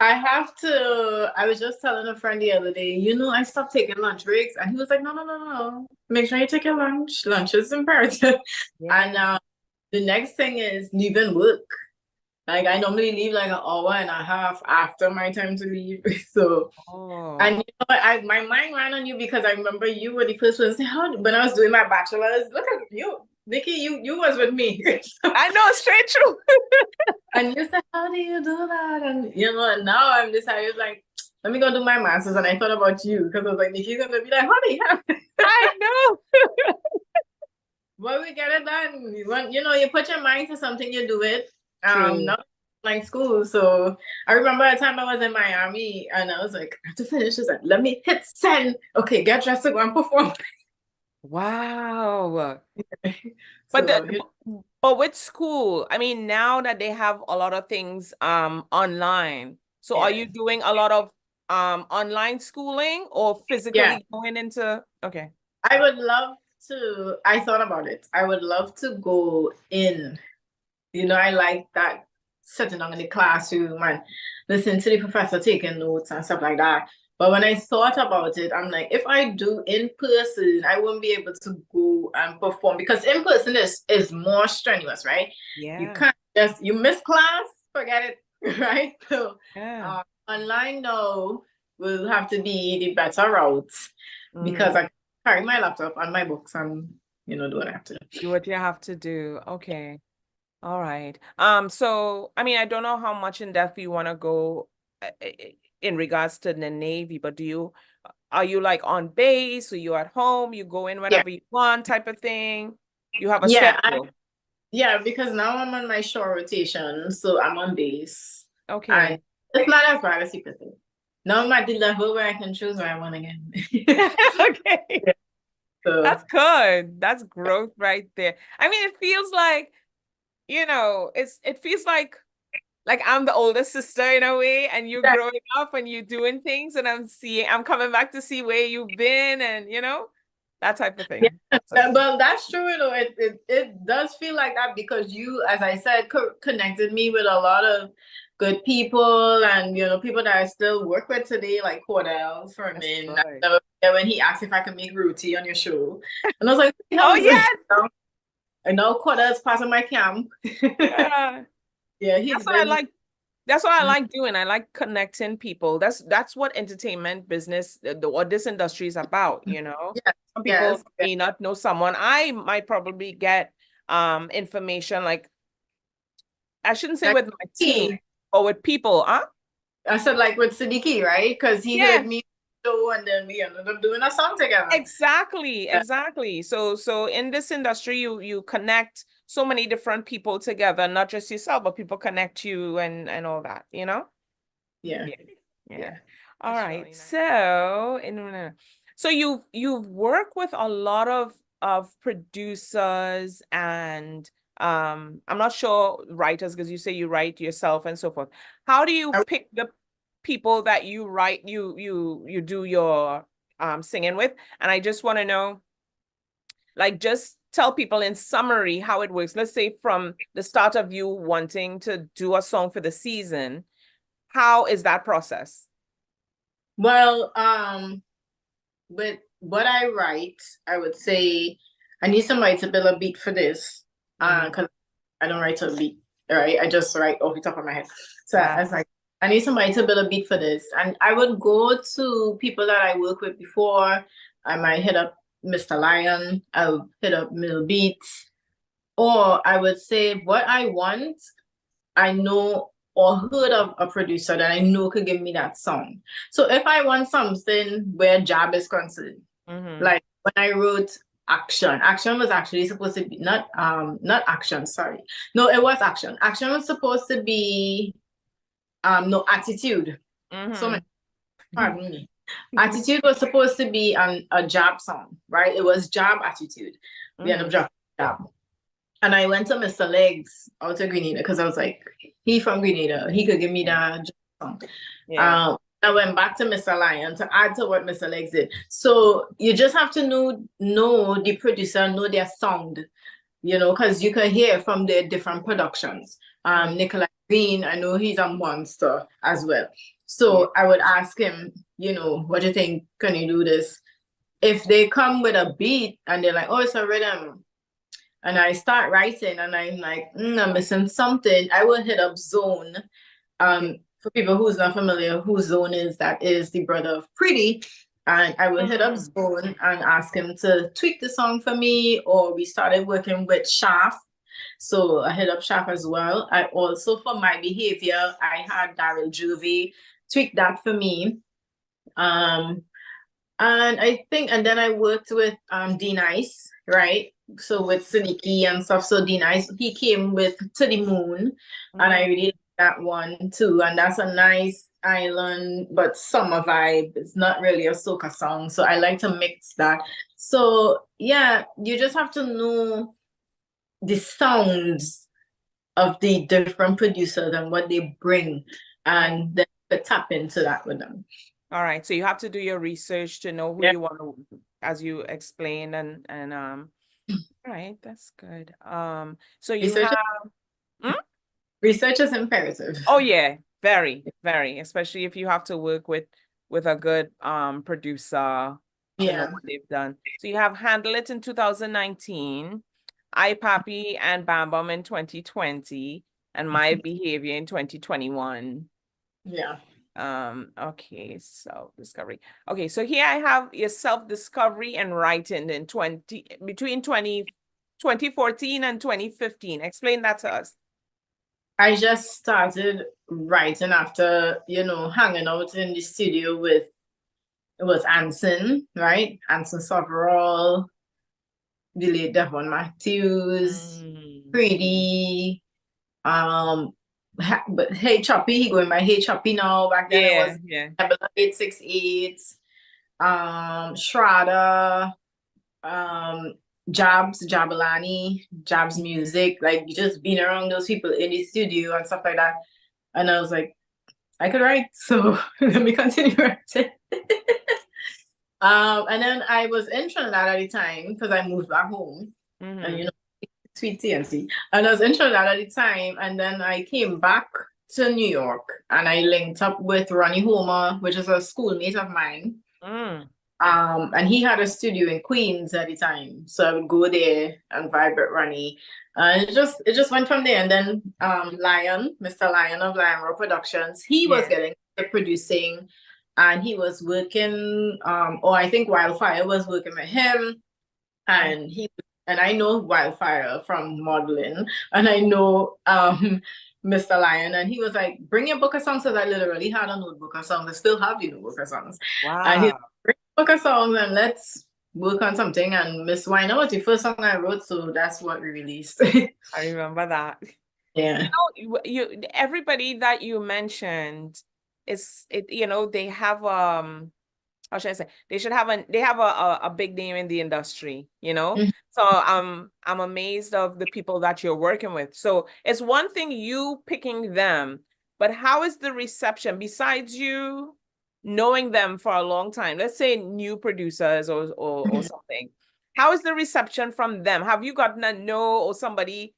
S7: I was just telling a friend the other day, I stopped taking lunch breaks. And he was like, no, no, no, no. Make sure you take your lunch. Lunch is imperative.
S1: Yeah.
S7: And the next thing is leaving work. Like I normally leave like an hour and a half after my time to leave. So,
S1: Oh.
S7: and my mind ran on you because I remember you were the first one to say, when I was doing my bachelor's, look at you, Nikki, you was with me.
S1: I know, straight true.
S7: And you said, how do you do that? And and now I'm decided like, let me go do my master's. And I thought about you because I was like, Nikki's gonna be like, honey,
S1: I know.
S7: but we get it done. You put your mind to something, you do it.
S1: True.
S7: Not like school. So I remember a time I was in Miami and I was like, I have to finish this. Like, let me hit send. Okay, get dressed to go and perform.
S1: Wow.
S7: So,
S1: But with school, I mean, now that they have a lot of things online, so are you doing a lot of online schooling or physically going into okay.
S7: I would love to, I thought about it. I would love to go in. I like that sitting down in the classroom and listening to the professor taking notes and stuff like that. But when I thought about it, I'm like, if I do in person, I won't be able to go and perform because in person is more strenuous, right?
S1: Yeah.
S7: You can't you miss class, forget it, right? So online though will have to be the better route because I carry my laptop and my books and do what I have to do.
S1: Do what you have to do. Okay. All right. So I mean, I don't know how much in depth you want to go in regards to the Navy, but are you like on base or you at home, you go in whenever you want type of thing? You have a schedule?
S7: Because now I'm on my shore rotation, so I'm on base.
S1: Okay.
S7: And it's not as bad as you could think. Now I'm at the level where I can choose where I want to get.
S1: Okay. So that's good. That's growth right there. I mean, it feels like, it feels like I'm the older sister in a way, and you're growing up and you're doing things, and I'm coming back to see where you've been, and that type of thing.
S7: Well, that's true. It does feel like that because you, as I said, connected me with a lot of good people, and people that I still work with today, like Cordell from when he asked if I could make roti on your show, and I was like,
S1: oh yes.
S7: I know Cordell is part of my camp. Yeah,
S1: that's what I like. That's what I like doing. I like connecting people. That's what entertainment business, what this industry is about. Some people may not know someone. I might probably get information like I shouldn't say
S7: Like
S1: with my team,
S7: me.
S1: but with people, huh?
S7: I said like with Siddiqui, right? Because he
S1: Yeah,
S7: heard me show and then we ended up doing a song together.
S1: exactly,
S7: Yeah.
S1: exactly. So in this industry, you connect so many different people together, not just yourself, but people connect you and all that, you know?
S7: Yeah.
S1: Yeah. Yeah.
S7: Yeah.
S1: All
S7: That's
S1: right.
S7: really nice.
S1: So you've worked with a lot of producers and I'm not sure writers because you say you write yourself and so forth. How do you
S7: I-
S1: pick the people that you write you do your singing with? And I just want to know, like, just tell people in summary how it works. Let's say from the start of you wanting to do a song for the season, how is that process?
S7: Well, with what I write, I would say I need somebody to build a beat for this.
S1: Mhm.
S7: Because I don't write to a beat, right? I just write off the top of my head. So I
S1: Wow.
S7: was like, I need somebody to build a beat for this. And I would go to people that I work with before. I might hit up Mr. Lion, I'll hit up Mill Beats, or I would say what I want, I know or heard of a producer that I know could give me that song. So if I want something where job is concerned,
S1: Mm-hmm.
S7: like when I wrote Action, Action was actually supposed to be not Action, sorry. No, it was Action. Action was supposed to be no Attitude. So
S1: Mm-hmm.
S7: many, pardon me. Attitude was supposed to be a job song, right? It was job attitude. We ended up
S1: Mm-hmm.
S7: dropping job. And I went to Mr. Legs out to Grenada because I was like, he from Grenada. He could give me
S1: Yeah.
S7: that song.
S1: Yeah.
S7: I went back to Mr. Lion to add to what Mr. Legs did. So you just have to know the producer, know their sound, because you can hear from their different productions.
S1: Mm.
S7: Nikolai Green, I know he's a monster as well.
S1: Yeah.
S7: So I would ask him, what do you think? Can you do this? If they come with a beat and they're like, oh, it's a rhythm, and I start writing and I'm like, I'm missing something, I will hit up Zone.
S1: Okay.
S7: For people who's not familiar, who Zone is, that is the brother of Pretty. And I will hit up
S1: Mm.
S7: Zone and ask him to tweak the song for me. Or we started working with Shaft. So I hit up Shaft as well. I also, for my behavior, I had Daryl Juvie tweak that for me. Um, and I think, and then I worked with D Nice, right? So with Siddiqui and stuff. So D Nice, he came with To the Moon, and I
S1: Mm.
S7: really like that one too. And that's a nice island, but summer vibe. It's not really a soca song. So I like to mix that. So yeah, you just have to know the sounds of the different producers and what they bring,
S1: Mm.
S7: and then tap into that with them.
S1: All right. So you have to do your research to know who
S7: Yeah.
S1: you want to, as you explained, and all right, that's good. So you
S7: Research,
S1: have hmm?
S7: research is imperative.
S1: Oh yeah, very, very, especially if you have to work with a good producer to know
S7: Yeah.
S1: what they've done. So you have Handle It in 2019, I Papi and Bam Bam in 2020, and My Behavior in 2021.
S7: Yeah.
S1: Okay, self-discovery. Okay, so here I have your self-discovery and writing in between 2014 and 2015. Explain that to us.
S7: I just started writing after, hanging out in the studio with, it was Anson, right? Anson Soverall, the late Devon Matthews,
S1: Mm.
S7: Pretty, but Hey Choppy, he going by Hey Choppy now. Back then it
S1: Yeah,
S7: was
S1: yeah.
S7: 868, Shraddha, Jabs, Jabalani, Jabs Music, like just being around those people in the studio and stuff like that. And I was like, I could write, so let me continue writing. And then I was in Trinidad at the time because I moved back home, and
S1: Mm-hmm.
S7: sweet TNT. And I was in Trinidad at the time, and then I came back to New York, and I linked up with Ronnie Homer, which is a schoolmate of mine.
S1: Mm.
S7: And he had a studio in Queens at the time, so I would go there and vibe with Ronnie. It just went from there. And then Lion, Mr. Lion of Lion Raw Productions, he was
S1: Yeah.
S7: getting the producing, and he was working. Or I think Wildfire was working with him, and I know Wildfire from modeling, and I know Mr. Lion, and he was like, "Bring your book of songs." So I literally had a notebook of songs. I still have the notebook of songs. And he's
S1: Wow.
S7: like, "Bring your book of songs and let's work on something." And Miss Winer was the first song I wrote, so that's what we released.
S1: I remember that.
S7: Yeah.
S1: You everybody that you mentioned they have how should I say, they have a big name in the industry, you know?
S7: Mhm.
S1: So I'm amazed of the people that you're working with. So it's one thing you picking them, but how is the reception besides you knowing them for a long time? Let's say new producers or something. How is the reception from them? Have you gotten a no or somebody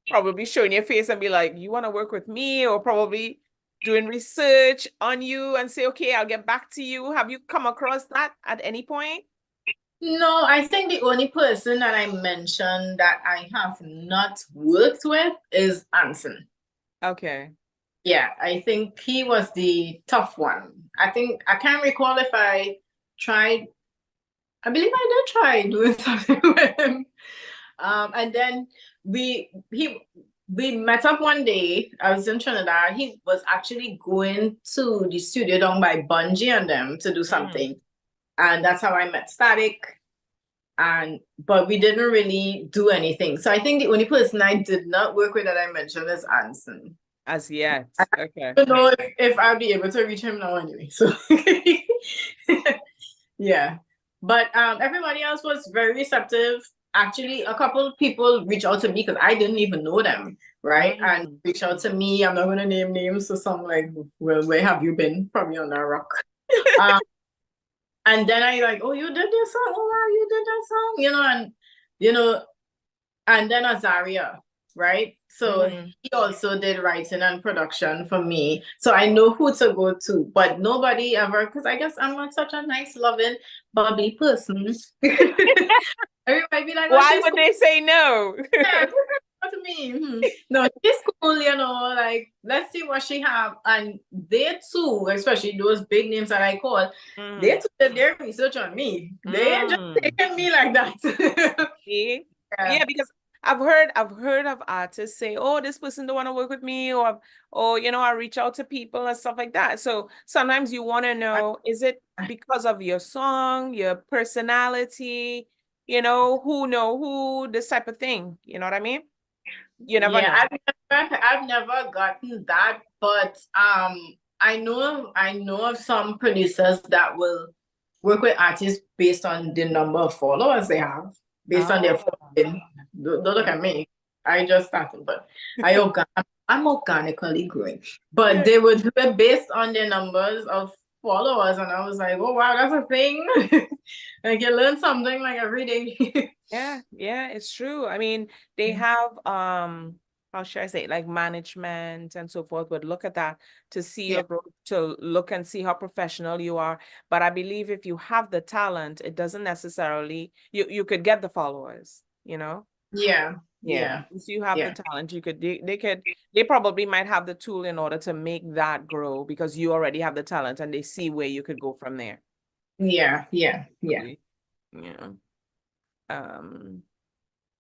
S1: probably showing your face and be like, you want to work with me, or probably doing research on you and say, okay, I'll get back to you. Have you come across that at any point?
S7: No, I think the only person that I mentioned that I have not worked with is Anson.
S1: Okay.
S7: Yeah, I think he was the tough one. I think I can't recall if I tried. I believe I did try doing something with him. And then we met up one day. I was in Trinidad. He was actually going to the studio down by Bungie and them to do something. And that's how I met Static. But we didn't really do anything. So I think the only person I did not work with that I mentioned is Anson.
S1: As yet. Okay.
S7: I don't know if I'll be able to reach him now anyway. So yeah. But everybody else was very receptive. Actually, a couple of people reached out to me because I didn't even know them, right? And reached out to me. I'm not gonna name names, so some like, well, where have you been? Probably on that rock. And then I like, oh, you did this song? Oh wow, you did that song, and then Azaria, right? So he also did writing and production for me. So I know who to go to, but nobody ever, because I guess I'm not such a nice, loving, bubbly person. Everybody be like, oh,
S1: why would they say no?
S7: yeah, to me. No, she's cool, like let's see what she have. And they too, especially those big names that I call, they too did their research on me. They ain't just taking me like that.
S1: See? Yeah, because I've heard of artists say, oh, this person don't want to work with me, or I reach out to people and stuff like that. So sometimes you want to know, is it because of your song, your personality, who know who, this type of thing. You know what I mean? You never know.
S7: I've never gotten that, but I know of some producers that will work with artists based on the number of followers they have, based on their following. Don't look at me. I just started, but I'm organically growing. But they would do it based on their numbers of followers, and I was like, oh wow, that's a thing. Like you learn something like every day.
S1: Yeah, it's true. I mean, they have how should I say it, like management and so forth would look at that to see your growth, to look and see how professional you are. But I believe if you have the talent, it doesn't necessarily you could get the followers,
S7: Yeah.
S1: If you have the talent, you could they probably might have the tool in order to make that grow because you already have the talent and they see where you could go from there.
S7: Yeah.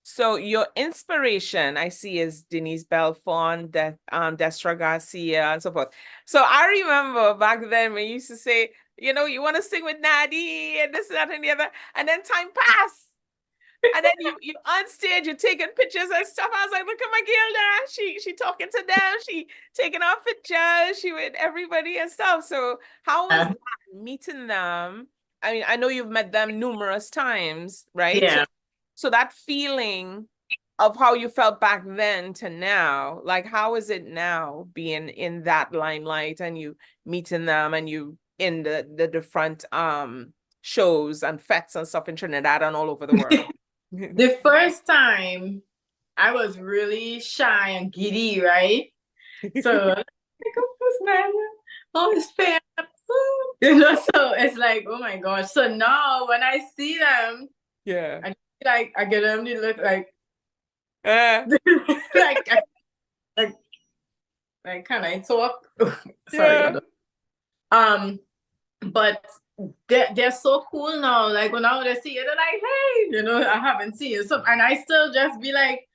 S1: So your inspiration I see is Denise Belfont, Destra Garcia, and so forth. So I remember back then when you used to say, you want to sing with Nadi and this, that, and the other, and then time passed. And then you on stage, you're taking pictures and stuff. I was like, look at my girl there. She talking to them. She taking off pictures. She with everybody and stuff. So how was that meeting them? I mean, I know you've met them numerous times, right?
S7: Yeah.
S1: So that feeling of how you felt back then to now, like how is it now being in that limelight and you meeting them and you in the different shows and fetes and stuff in Trinidad and all over the world?
S7: The first time I was really shy and giddy, right? So oh, it's fair. So it's like, oh my gosh. So now when I see them, I get them to look like like can I talk? Sorry. But they're so cool now. Like when I would see it, they're like, hey, I haven't seen you. So and I still just be like,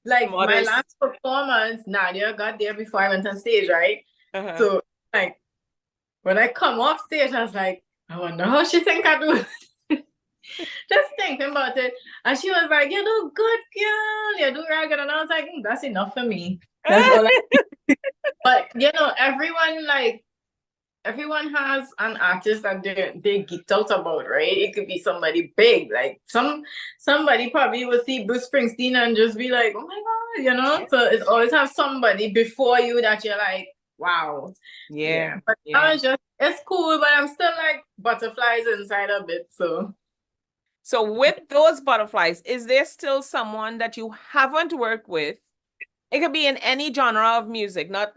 S7: like my
S1: Modest.
S7: last performance, Nadia got there before I went on stage, right?
S1: Uh-huh.
S7: So like when I come off stage, I was like, I wonder how she think I do. Just thinking about it. And she was like, you do good, girl. You do right good. And I was like, that's enough for me. That's all I But you know, everyone has an artist that they geeked out about, right? It could be somebody big, like somebody probably will see Bruce Springsteen and just be like, oh my God, you know? So it always have somebody before you that you're like, wow.
S1: Yeah.
S7: But
S1: Yeah.
S7: I was just, it's cool, but I'm still like butterflies inside a bit.
S1: So with those butterflies, is there still someone that you haven't worked with? It could be in any genre of music, not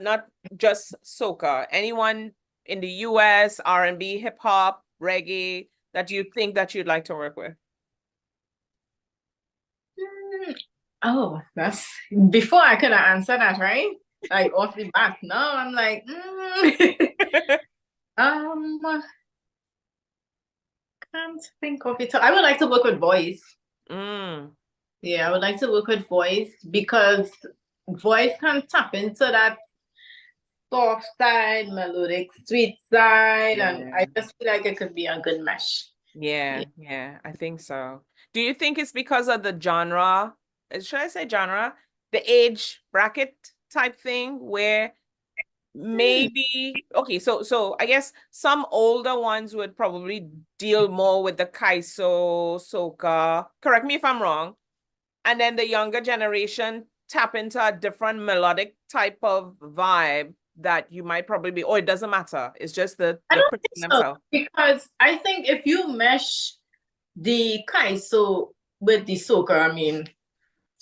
S1: just soca. Anyone in the US, R&B, hip hop, reggae that you think that you'd like to work with?
S7: Oh, that's before I could have answered that, right? Like off the bat. No, I'm like, can't think of it. I would like to work with Voice. Yeah, I would like to work with Voice because Voice can tap into that soft side, melodic, sweet side, and I just feel like it could be a good mesh.
S1: Yeah, I think so. Do you think it's because of the genre? Should I say genre? The age bracket type thing where maybe okay, so I guess some older ones would probably deal more with the Kaiso, soca. Correct me if I'm wrong. And then the younger generation tap into a different melodic type of vibe that you might probably be, or it doesn't matter. It's just the
S7: I don't
S1: person
S7: think so,
S1: themselves.
S7: because I think if you mesh the Kaiso with the soca, I mean,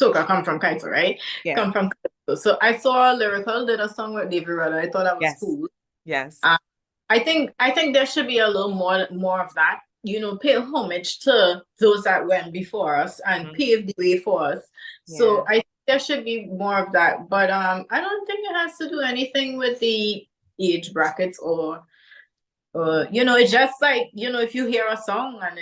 S7: soca come from Kaiso, right?
S1: Yeah.
S7: Come from Kaiso. So I saw Lyrical did a song with David Rudder. I thought that was cool.
S1: Yes.
S7: I think there should be a little more of that. You know, pay homage to those that went before us and paved the way for us. So I think there should be more of that. But I don't think it has to do anything with the age brackets or you know, it's just like, you know, if you hear a song and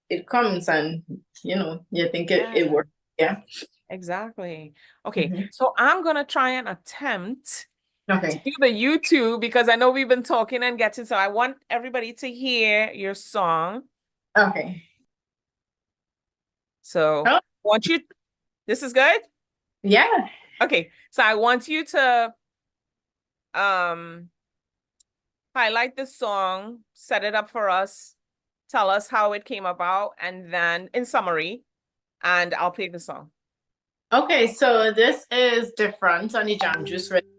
S7: it comes and you know, you think it works. Yeah.
S1: Exactly. Okay. So I'm gonna try and attempt
S7: to
S1: do the YouTube because I know we've been talking and getting, so I want everybody to hear your song.
S7: Okay.
S1: So I want you, this is good?
S7: Yeah.
S1: Okay. So I want you to highlight the song, set it up for us, tell us how it came about, and then in summary, and I'll play the song.
S7: Okay, so this is different on the Jam Juice rhythm.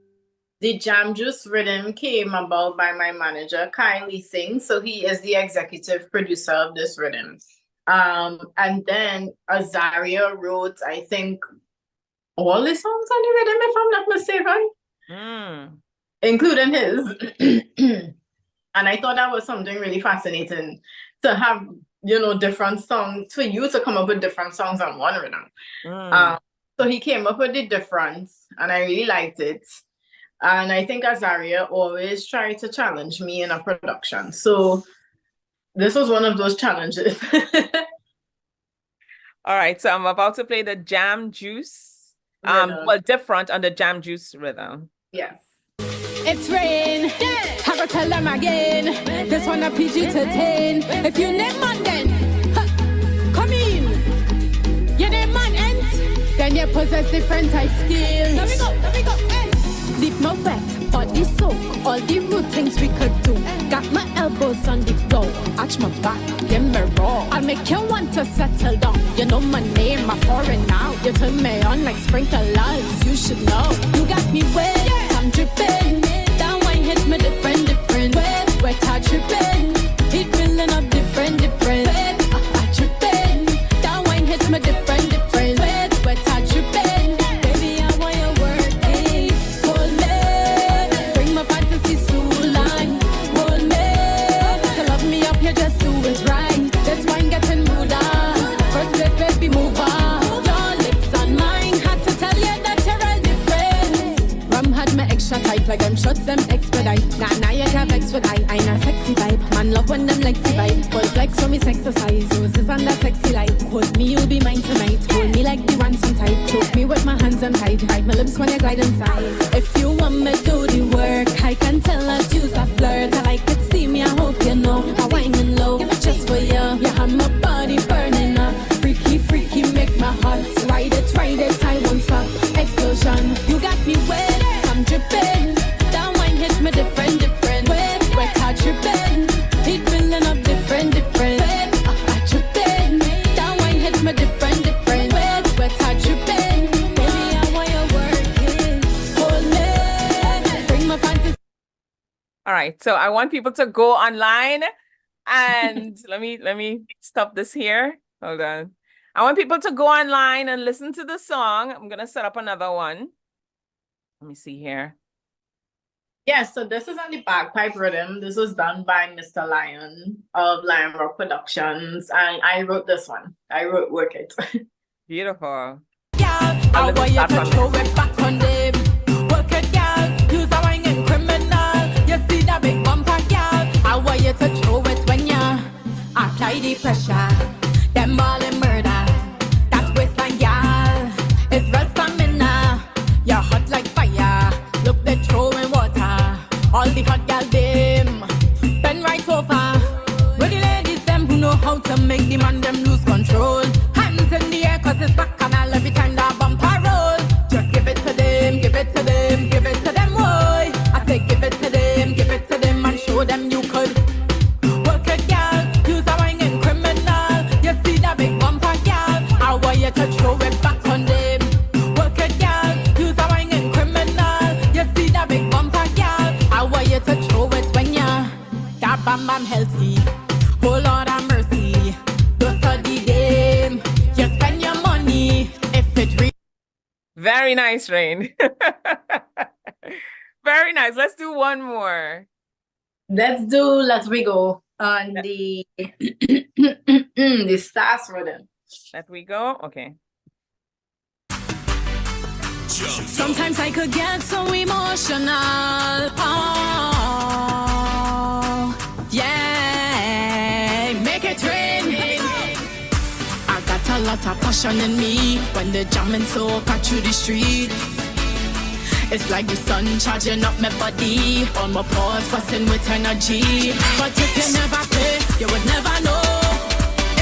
S7: The Jam Juice rhythm came about by my manager, Kylie Singh. So he is the executive producer of this rhythm. And then Azaria wrote, I think, all the songs on the rhythm, if I'm not mistaken, including his. And I thought that was something really fascinating to have, you know, different songs, for you to come up with different songs on one rhythm. So he came up with the difference, and I really liked it. And I think Azaria always tried to challenge me in a production. So this was one of those challenges.
S1: All right, so I'm about to play the Jam Juice. Well, different on the Jam Juice rhythm.
S7: Yes.
S8: It's rain. I gotta tell them again. This one a PG to 10. If you name man then, come in. You name man then you possess different type skills. Let me go, Leave my wet, body soak, all the rude things we could do. Got my elbows on the floor, arch my back, give me raw. I'll make you want to settle down. You know my name, my foreign now. You turn me on like sprinklers, you should know. You got me wet, I'm dripping. Down wine hit me different. Wet, I tripping. It filling up different. Wet, I tripping. Down wine hit me different. Wet, I tripping. Baby, I want your word, hey. Hold me, bring my fantasy to line. Hold me, to love me up, you just do it right. This wine getting mood on. First place, baby, move on. Your lips on mine, had to tell you that you're all different. Rum had me extra tight, like I'm shots them expedite. Now you have vex with I ain't a sexy vibe. Man love when them like vibe. Full flex so me exercise. Roses and that sexy light. Hold me, you'll be mine tonight. Hold me like the ransom type. Choke me with my hands and
S1: right. So I want people to go online and let me stop this here. Hold on. I want people to go online and listen to the song. I'm gonna set up another one. Let me see here.
S7: Yeah, so this is on the bagpipe rhythm. This was done by Mr. Lion of Lion Rock Productions, and I wrote this one. I wrote Work It.
S1: Beautiful.
S8: I want you to throw it back on them. Work it, girl. Use a wine criminal. You see that big bumper, girl. I want you to throw it when you apply the pressure. Them all in murder. That waistline, girl. It's real stamina. You're hot like fire. Look, they throwing water. All the hot gal them bend right over. Ready ladies, them who know how to make the man them lose control. Hands in the air, cause it's back canal every time that bumper roll. Just give it to them, give it to them, give it to them, boy. I say give it to them and show them you could. Work it, girl, use a wine criminal. You see that big bumper, girl. I want you to throw it back on them. Work it, girl, use a wine criminal. You see that big bumper, girl. I want you to throw it when you that bam bam healthy. Oh Lord have mercy. Don't study them. You spend your money if it
S1: Very nice, Rain. Very nice. Let's do one more.
S7: Let's do Let We Go on the the sass rhythm.
S1: Let we go. Okay.
S8: Sometimes I could get so emotional. Oh, yeah. Make it rain. I got a lot of passion in me when the jamming so cut through the streets. It's like the sun charging up my body. All my pores busting with energy. But if you never play, you would never know.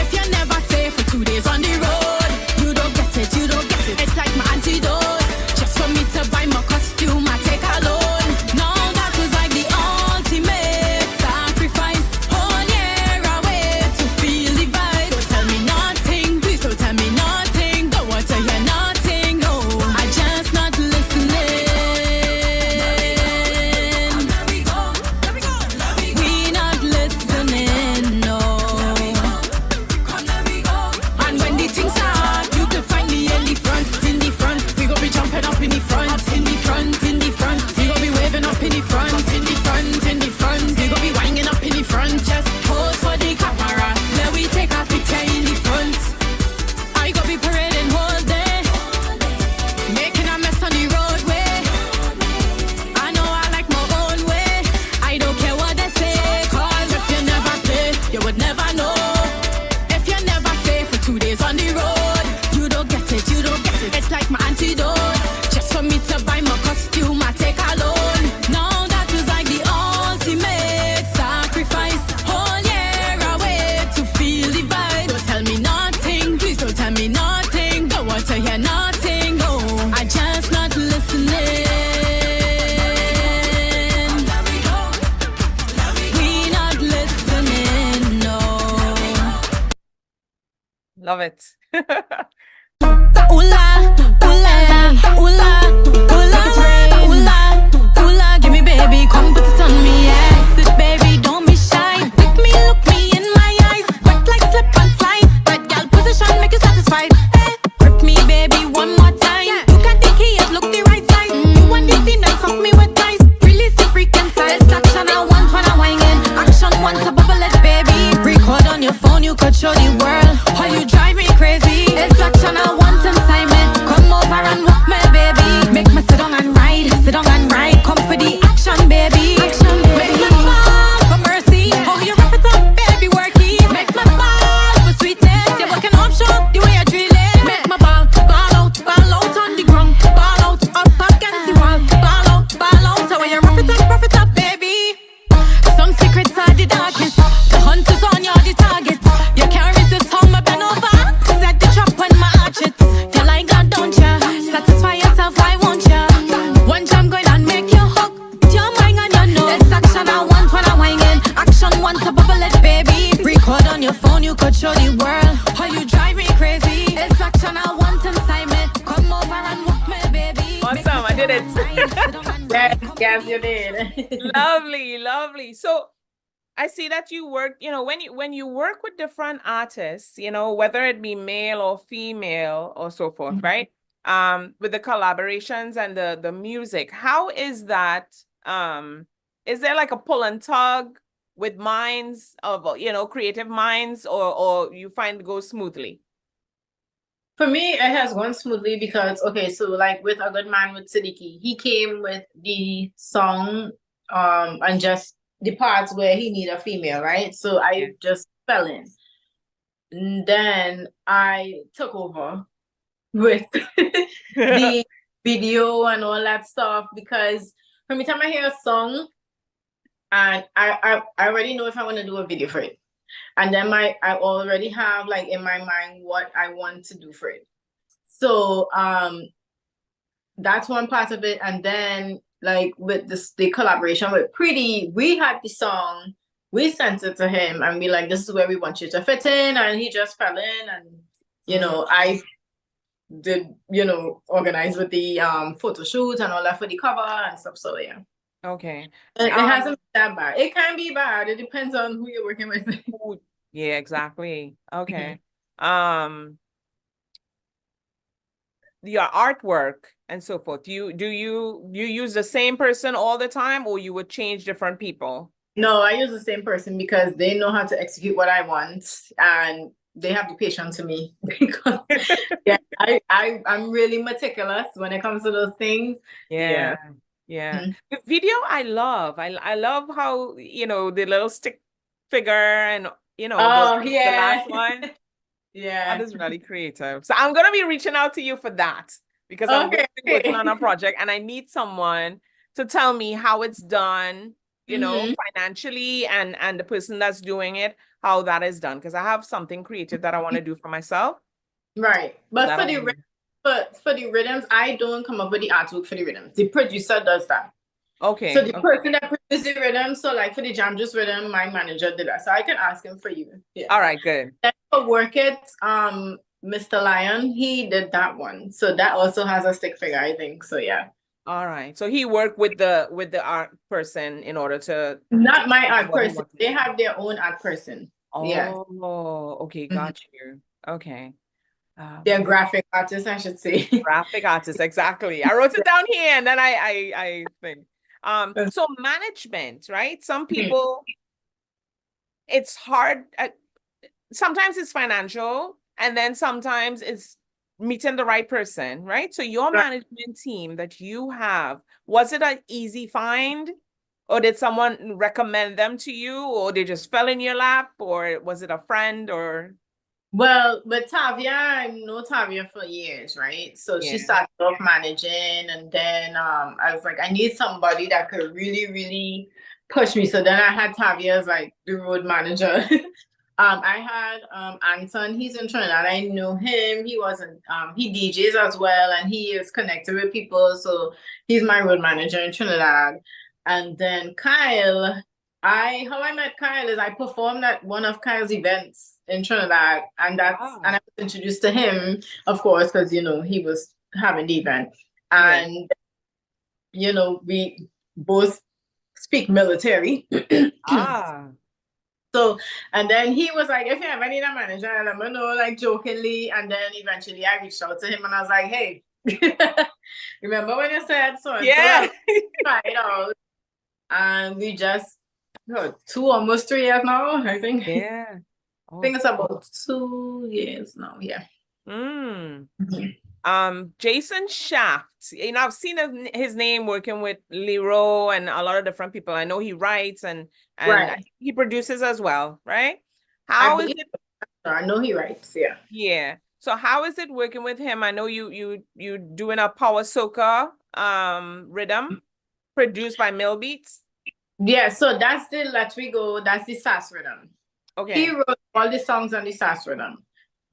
S8: If you never stay for 2 days on the road, you don't get it, you don't get it. It's like my antidote. Just for me to buy my costume, I take a loan. No, that was like the ultimate sacrifice. Whole year away to feel the vibe. Don't tell me nothing, please don't tell me nothing. Don't want to hear nothing, no. I just not listening. We not listening, no. And when the things start, you could find me in the front, in the front. We gon' be jumping up in the front, in the front, in the front. We gon' be waving up in the front, in the front, in the front. We gon' be winding up in the front. Just pose for the camera, let we take a picture in the front. I gon' be parading all day, making a mess on the roadway. I know I like my own way. I don't care what they say, cause if you never play, you would never know. If you never stay for 2 days on the road, you don't get it, you don't get it. It's like my antidote. Just for me to buy my costume, I take a loan. No, that was like the ultimate sacrifice. Whole year away to feel the vibe. Don't tell me nothing, please don't tell me nothing. Don't want to hear nothing, no. I just not listening. We not listening, no.
S1: Love it.
S8: Oola, oola, oola, oola, oola, oola, give me baby, come put it on me, yeah. Sit baby, don't be shy. Look me in my eyes. Wet like slip and slide. That gal position make you satisfied. Hey, grip me baby one more time. Look at the key, look the right side. You want the thing that fuck me with ties. Release the freak inside. It's action I want when I'm whining. Action want to bubble it, baby. Record on your phone, you could show the world how you drive me crazy. It's action I want inside me. Come over and walk me, baby. Make me sit down and ride, sit down and ride. Come for the action, baby. Action, baby. Make me fall for mercy. Oh, you wrap it up, baby, work it. Make me fall for sweetness. You're working offshore, the way I drill it. Make my ball out on the ground. Ball out, up against the wall. Ball out. So when you rough it up, baby. Some secrets are the darkest. The hunters on you, the target. You can't resist how my bend over. Set the trap when my arch it. You like God, don't ya? Satisfy yourself, why won't ya? One jam going and make you hook. Your mind and your nose. There's action I want when I'm whining. Action want to bubble it, baby. Record on your phone, you could show the world how you drive me crazy. It's action I want inside me. Come over and walk me, baby.
S1: Awesome, I did it.
S7: Yes, you did.
S1: Lovely, lovely. So I see that you work, when you work with different artists, whether it be male or female or so forth, right? With the collaborations and the music, how is that? Is there like a pull and tug with minds of, creative minds, or you find it goes smoothly?
S7: For me, it has gone smoothly because, okay, so like with A Good Man with Siddiqui, he came with the song and just the parts where he need a female, right? So
S1: Yeah.
S7: I just fell in. And then I took over with the video and all that stuff because from the time I hear a song, and I already know if I want to do a video for it. And then I already have like in my mind what I want to do for it. So that's one part of it. And then like with the collaboration with Pretty, we had the song, we sent it to him and we like, this is where we want you to fit in, and he just fell in. And I did organize with the photo shoot and all that for the cover and stuff. So yeah.
S1: Okay.
S7: It hasn't been that bad. It can be bad. It depends on who you're working with.
S1: Yeah, exactly. Okay. Your artwork and so forth. Do you use the same person all the time, or you would change different people?
S7: No, I use the same person because they know how to execute what I want and they have the patience to me because yeah, I'm really meticulous when it comes to those things.
S1: Yeah. The video I love. I love how, the little stick figure and,
S7: Oh,
S1: the
S7: yeah.
S1: last one.
S7: Yeah.
S1: That is really creative. So I'm gonna be reaching out to you for that because I'm working on a project and I need someone to tell me how it's done, financially, and the person that's doing it, how that is done. Because I have something creative that I want to do for myself.
S7: Right. But for the rhythms, I don't come up with the artwork for the rhythms. The producer does that.
S1: Okay.
S7: So the person that produced the rhythm, so like for the Jam Juice rhythm, my manager did that. So I can ask him for you. Yeah.
S1: All right, good.
S7: Then for Work It, Mr. Lion, he did that one. So that also has a stick figure, I think. So yeah.
S1: All right. So he worked with the art person in order to
S7: not my art person. They have their own art person.
S1: Oh,
S7: yes.
S1: Okay, got you. Okay.
S7: They're graphic artists, I should say.
S1: Graphic artists, exactly. I wrote it down here and then I think. So management, right? Some people, it's hard. Sometimes it's financial, and then sometimes it's meeting the right person, right? So your management team that you have, was it an easy find? Or did someone recommend them to you, or they just fell in your lap, or was it a friend, or?
S7: Well, but Tavia, I know Tavia for years, right? So she started off managing, and then I was like, I need somebody that could really, really push me. So then I had Tavia as like the road manager. I had Anton, he's in Trinidad. I know him. He wasn't he DJs as well, and he is connected with people. So he's my road manager in Trinidad. And then Kyle, how I met Kyle is I performed at one of Kyle's events in Trinidad, and and I was introduced to him, of course, because he was having the event, and we both speak military. So, and then he was like, if you ever need a manager, let me know, like jokingly. And then eventually I reached out to him and I was like, hey, remember when you said so?
S1: Yeah.
S7: Try it out. And we just, almost 3 years now, I think.
S1: Yeah.
S7: I think it's about 2 years now. Yeah.
S1: Jason Shaft. I've seen his name working with Lero and a lot of different people. I know he writes and he produces as well, right? How is it?
S7: I know he writes, yeah.
S1: Yeah. So how is it working with him? I know you doing a power soca rhythm produced by Mill Beats.
S7: Yeah, so that's the Let We Go, that's the sass rhythm. Okay. He wrote all the songs on the sass rhythm.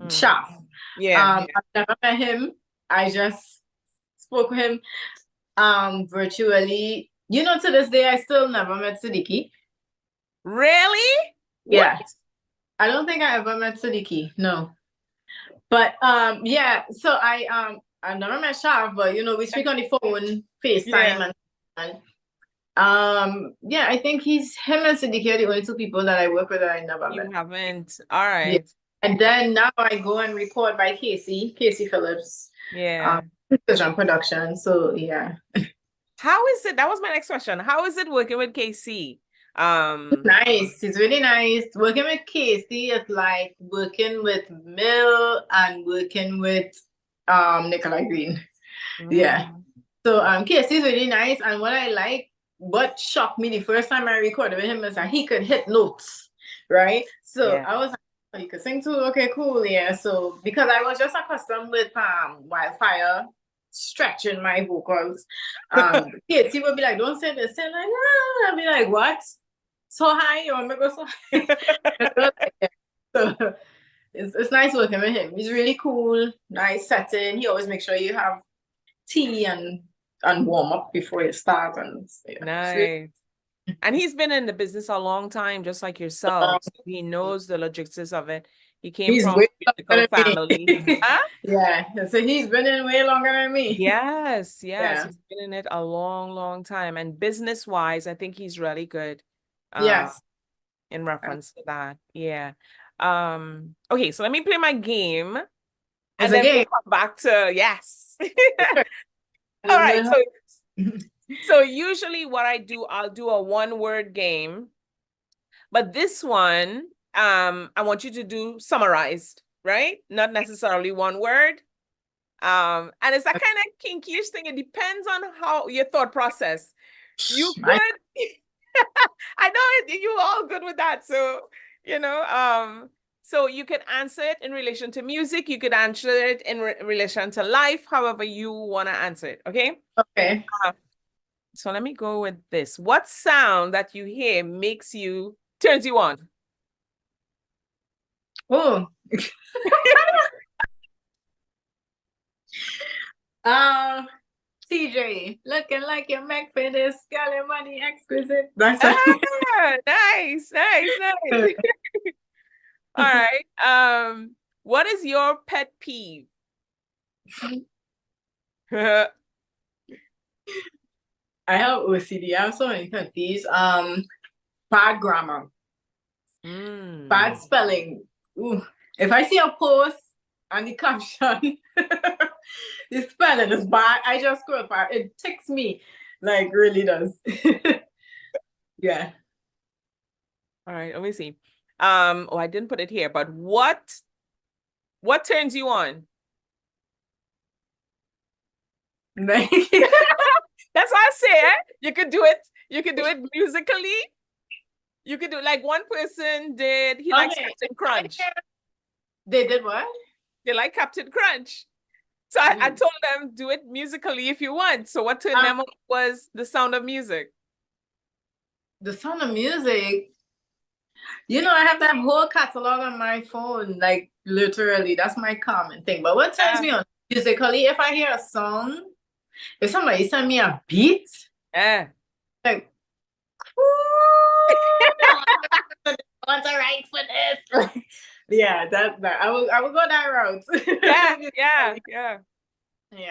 S7: Shaft.
S1: Yeah.
S7: I've never met him. I just spoke with him virtually. To this day, I still never met Siddiqui.
S1: Really?
S7: Yeah. I don't think I ever met Siddiqui. No. But yeah, so I've never met Shav, but we speak on the phone, FaceTime, Yeah, I think him and Siddiqui are the only two people that I work with that I never
S1: You
S7: met.
S1: haven't. All
S7: Yeah.
S1: right.
S7: And then now I go and record by Casey Phillips.
S1: Yeah.
S7: Precision production. So yeah.
S1: How is it? That was my next question. How is it working with KC?
S7: Nice. It's really nice. Working with Casey is like working with Mill and working with Nicola Green. Yeah. So Casey's really nice. And what shocked me the first time I recorded with him is that he could hit notes. Right. So
S1: Yeah.
S7: I was like, oh, you could sing too? Okay, cool. Yeah. So because I was just accustomed with Wildfire stretching my vocals. Casey would be like, don't say this, say like, ah. I'd be like, what? So high, you want me to go so high? So it's nice working with him. He's really cool, nice setting. He always makes sure you have tea and warm up before you start. And yeah,
S1: Nice. And he's been in the business a long time, just like yourself. So he knows the logistics of it. He came
S7: he's
S1: from
S7: way
S1: a musical
S7: longer than
S1: family.
S7: me.
S1: Huh?
S7: Yeah, so he's been in way longer than me.
S1: Yes,
S7: Yeah.
S1: he's been in it a long, long time. And business-wise, I think he's really good.
S7: Yes.
S1: In reference to that. Yeah. Okay, so let me play my game. And then we'll come back to yes. All right. So usually what I do, I'll do a one-word game. But this one, I want you to do summarized, right? Not necessarily one word. And it's that kind of kinky-ish thing. It depends on how your thought process. You could, I know you all good with that. So, so you could answer it in relation to music. You could answer it in relation to life, however you want to answer it. Okay?
S7: Okay.
S1: So let me go with this. What sound that you hear turns you on?
S7: Oh. TJ, looking like you make for this girl, money exquisite. That's
S1: nice. All right. What is your pet peeve?
S7: I have OCD. I have so many pet peeves. Bad grammar. Bad spelling. Ooh. If I see a post and the caption, the spelling is bad, I just scroll past. It ticks me, like really does. Yeah.
S1: All right, let me see. I didn't put it here, but what turns you on? That's what I say. You could do it musically. You could do like one person he likes Captain Crunch.
S7: They did what?
S1: They like Captain Crunch. So I told them do it musically if you want. So what turned them on was the sound of music.
S7: The sound of music. I have that whole catalog on my phone, like literally. That's my common thing. But what turns me on musically, if I hear a song, if somebody send me a beat, like, what's all right for this? Yeah, that I will go that route.
S1: Yeah.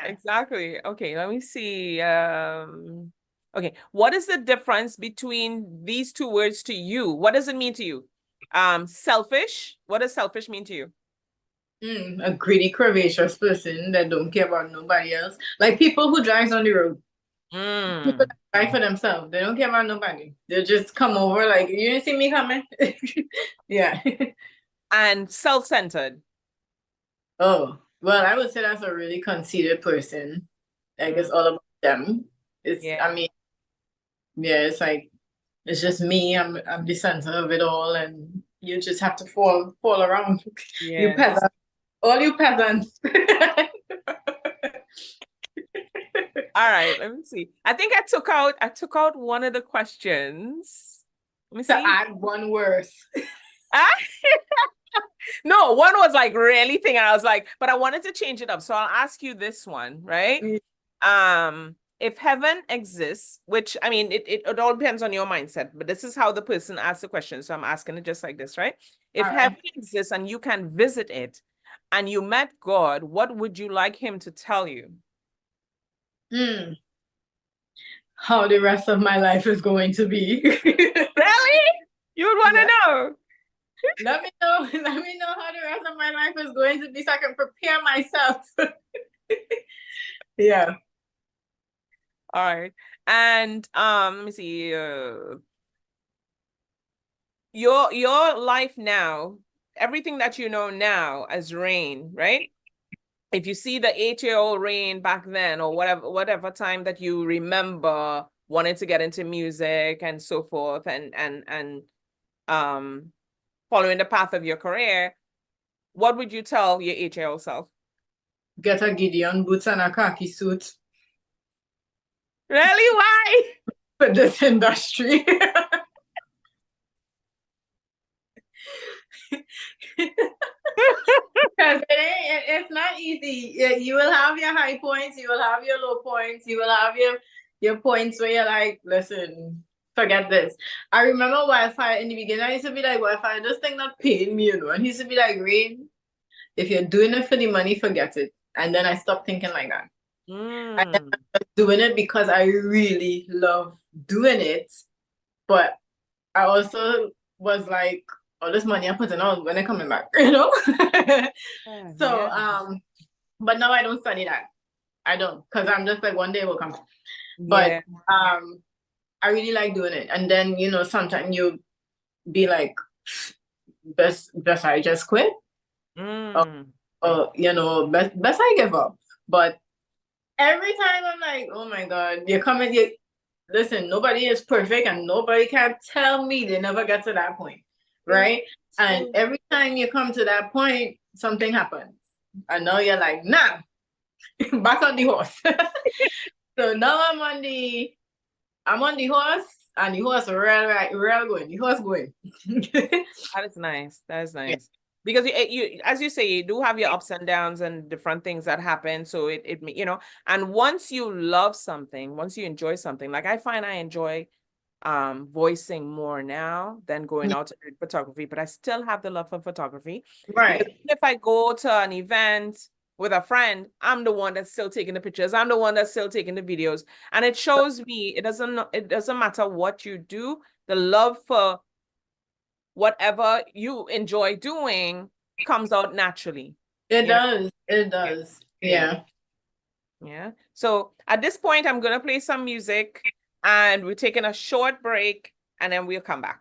S1: Exactly. Okay, let me see. Okay, what is the difference between these two words to you? What does it mean to you? Selfish. What does selfish mean to you?
S7: A greedy, curvaceous person that don't care about nobody else. Like people who drives on the road. People that drive for themselves. They don't care about nobody. They just come over like, you didn't see me coming? Yeah.
S1: And self-centered.
S7: Oh, well, I would say that's a really conceited person. Like it's all about them. I mean, yeah, it's like it's just me. I'm the center of it all, and you just have to fall around.
S1: Yeah.
S7: You peasants, all you peasants.
S1: All right, let me see. I think I took out one of the questions. Let me see.
S7: To add one worse.
S1: No, one was like really thing, and I was like, but I wanted to change it up. So I'll ask you this one, right? If heaven exists, which I mean, it all depends on your mindset, but this is how the person asked the question. So I'm asking it just like this, right? If heaven exists and you can visit it and you met God, what would you like him to tell you?
S7: how the rest of my life is going to be.
S1: Really? You would want to know?
S7: Let me know. Let me know how the rest of my life is going to be so I can prepare myself. Yeah.
S1: All right. And let me see. Your life now, everything that you know now as Rain, right? If you see the 8-year-old Rain back then, or whatever time that you remember wanting to get into music and so forth, and following the path of your career, what would you tell your 8-year-old self?
S7: Get a Gideon boots and a khaki suit
S1: Really? Why?
S7: for this industry. Because it's not easy. You will have your high points, you will have your low points, you will have your points where you're like, listen, forget this. I remember Wildfire in the beginning, I used to be like, Wildfire, this thing not paying me, you know. And he used to be like, Rain, if you're doing it for the money, forget it. And then I stopped thinking like that. I am doing it because I really love doing it. But I also was like, all this money I'm putting out, when I coming back, you know? So, but now I don't study that. I don't, because I'm just like, one day will come. But I really like doing it. And then, you know, sometimes you be like, best I just quit. Or, you know, best I give up. But every time I'm like, oh my God, you're coming, listen, nobody is perfect and nobody can tell me they never get to that point, right? And every time you come to that point, something happens. And now you're like, nah, back on the horse. So now I'm on the horse, and the horse real going. The horse going.
S1: That is nice. That is nice. Yeah. Because you, as you say, you do have your ups and downs and different things that happen. So it you know, and once you love something, once you enjoy something, like I find I enjoy voicing more now than going out to do photography, but I still have the love for photography.
S7: Right.
S1: If I go to an event with a friend, I'm the one that's still taking the pictures. I'm the one that's still taking the videos. And it shows me it doesn't matter what you do, the love for whatever you enjoy doing comes out naturally.
S7: It does. It does. Yeah.
S1: Yeah. So at this point, I'm going to play some music and we're taking a short break and then we'll come back.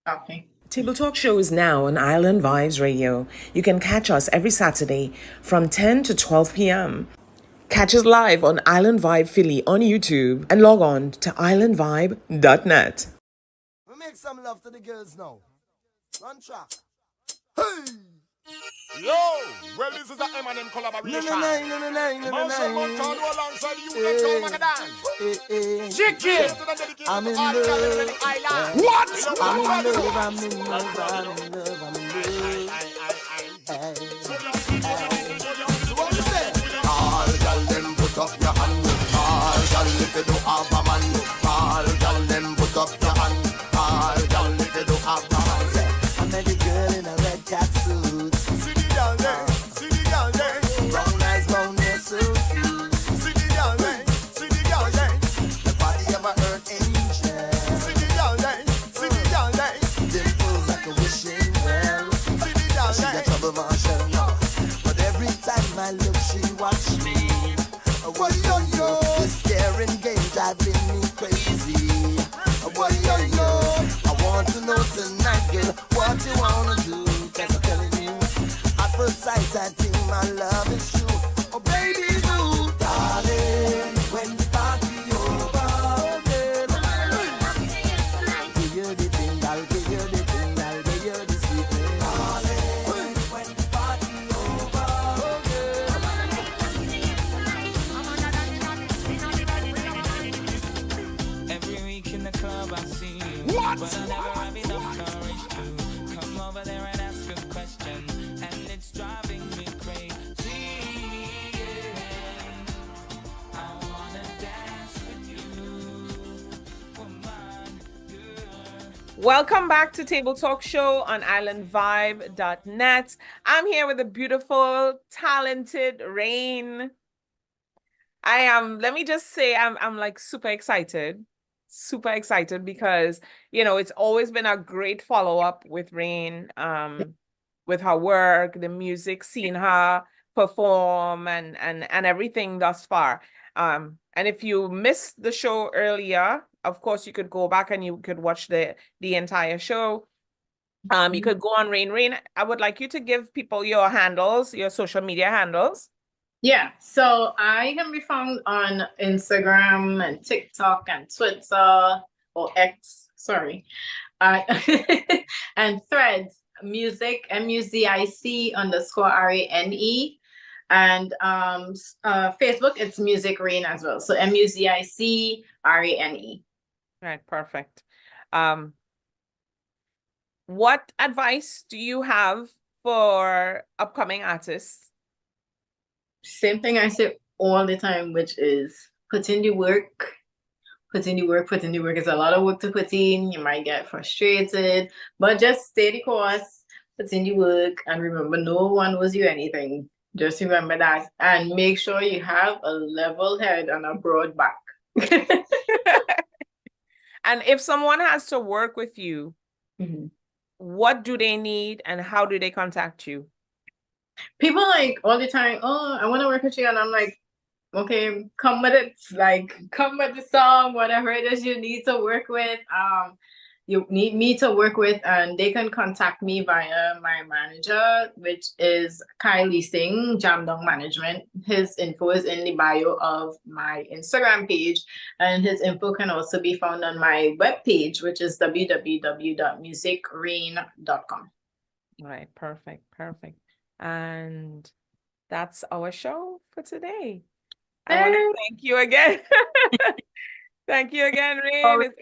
S7: Okay.
S9: Table Talk Show is now on Island Vibes Radio. You can catch us every Saturday from 10 to 12 p.m. Catch us live on Island Vibe Philly on YouTube and log on to islandvibe.net.
S10: We make some love to the girls now. Run track. Hey!
S11: Yo! Well, this is a M&M collaboration. Motion Montano alongside you and John Magadan. Chicken!
S10: I'm in love.
S11: What?
S10: I'm in love, I'm in love, I'm in love, I'm in love. So what we say? All y'all them put up your hand. All y'all if you don't have a man. All y'all them put up your hand. All y'all if you don't have a man. I met a girl in a red catsuit.
S11: See the girl there, see the girl there.
S10: Brown eyes, brown hair, so cute.
S11: See the girl there, see the girl there.
S10: The body of a earth angel.
S11: See the girl there, see the girl there.
S10: Dimples like a wishing well.
S11: See the girl
S10: She
S11: there.
S10: got trouble, Marshall, no. But every time I look, she watch me. What yo? This staring game driving me crazy. What yo? I want to know tonight, girl, what you wanna do? 'Cause I'm telling you, at first sight I think my love is true. Oh baby, do, darling, when the party over, give you the thing, I'll give you the thing, I'll give you the sweet thing. Darling, when the party over,
S5: Every week in the club I see you. What? But I never have enough courage to come over there and ask a question. And it's driving me crazy. I wanna dance with you, woman, girl.
S1: Welcome back to Table Talk Show on islandvibe.net. I'm here with the beautiful, talented Rain. I am, let me just say, I'm like super excited because, you know, it's always been a great follow-up with Rain, with her work, the music, seeing her perform and everything thus far. And if you missed the show earlier, of course, you could go back and you could watch the entire show. You could go on Rain. Rain, I would like you to give people your handles, your social media handles.
S7: Yeah, so I can be found on Instagram and TikTok and Twitter or X, sorry, and Threads, music, MUZIC_RANE, and Facebook, it's Music Rain as well. So MUZICRANE.
S1: Right, perfect. What advice do you have for upcoming artists?
S7: Same thing I say all the time, which is put in the work. Put in the work, put in the work. It's a lot of work to put in. You might get frustrated, but just stay the course, put in the work, and remember, no one owes you anything. Just remember that, and make sure you have a level head and a broad back.
S1: And if someone has to work with you, what do they need and how do they contact you?
S7: People like all the time, oh, I want to work with you, and I'm like, okay, come with it. Like, come with the song, whatever it is you need to work with. You need me to work with, and they can contact me via my manager, which is Kylie Singh, Jamdong Management. His info is in the bio of my Instagram page, and his info can also be found on my webpage, which is www.musicrain.com.
S1: All right, perfect. And that's our show for today. I want to thank you again. Thank you again, Rain.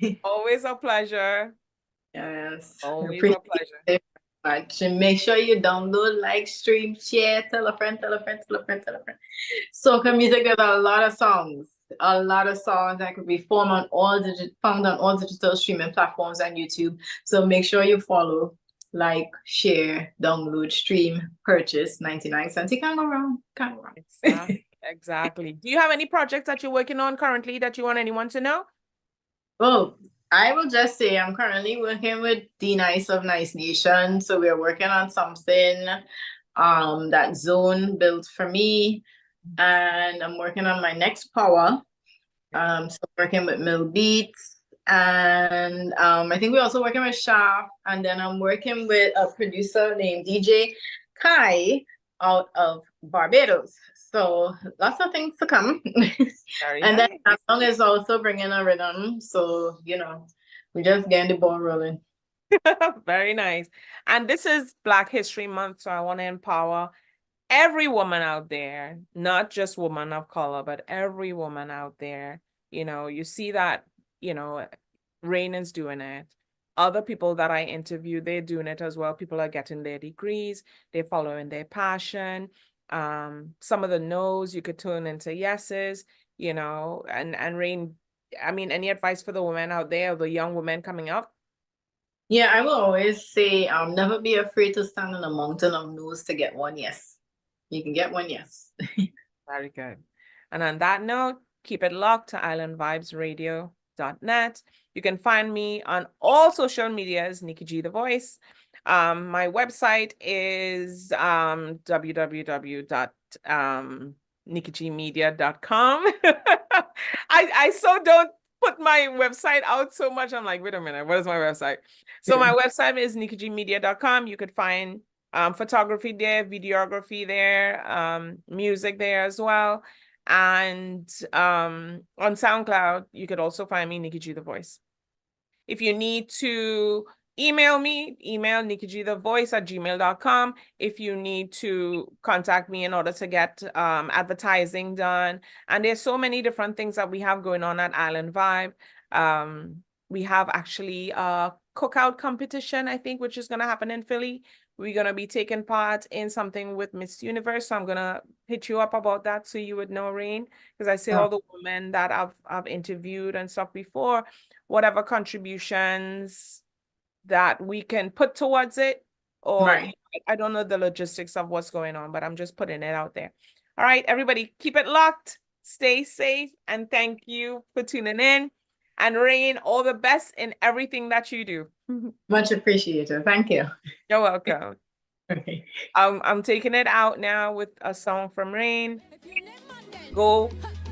S1: It's always a pleasure.
S7: Yes.
S1: Always a pleasure.
S7: Much. And make sure you download, like, stream, share, tell a friend. Soca music, there's a lot of songs that could be found on all digital streaming platforms and YouTube. So make sure you follow, like, share, download, stream, purchase. 99 cents. You can't go wrong.
S1: Exactly. Do you have any projects that you're working on currently that you want anyone to know?
S7: Oh, I will just say I'm currently working with D Nice of Nice Nation. So we're working on something that Zone built for me. And I'm working on my next power. So I'm working with Mill Beats. And I think we're also working with Shaft. And then I'm working with a producer named DJ Kai out of Barbados. So lots of things to come. And then that song is also bringing a rhythm. So, you know, we're just getting the ball rolling.
S1: Very nice. And this is Black History Month, so I want to empower every woman out there, not just women of color, but every woman out there. You know, you see that, you know, Rain is doing it. Other people that I interview, they're doing it as well. People are getting their degrees, they're following their passion. Some of the no's you could turn into yeses, you know, and Rain, I mean, any advice for the women out there, the young women coming up?
S7: Yeah, I will always say, never be afraid to stand on a mountain of no's to get one yes. You can get one yes.
S1: Very good. And on that note, keep it locked to islandvibesradio.net. You can find me on all social medias, Nikki G The Voice. My website is www.nikkigmedia.com. I so don't put my website out so much. I'm like, wait a minute, what is my website? So my website is nikkigmedia.com. You could find photography there, videography there, music there as well. And on SoundCloud, you could also find me, Nikki G The Voice. If you need to email me, email nikkigthevoice@gmail.com. If you need to contact me in order to get advertising done. And there's so many different things that we have going on at Island Vibe. We have actually a cookout competition, I think, which is going to happen in Philly. We're going to be taking part in something with Miss Universe. So I'm going to hit you up about that so you would know, Rain, because I see all the women that I've interviewed and stuff before, whatever contributions that we can put towards it, or I don't know the logistics of what's going on, but I'm just putting it out there. All right, everybody, keep it locked, stay safe, and thank you for tuning in. And Rain, all the best in everything that you do.
S7: Much appreciated. Thank you.
S1: You're welcome.
S7: Okay.
S1: I'm taking it out now with a song from Rain. Go,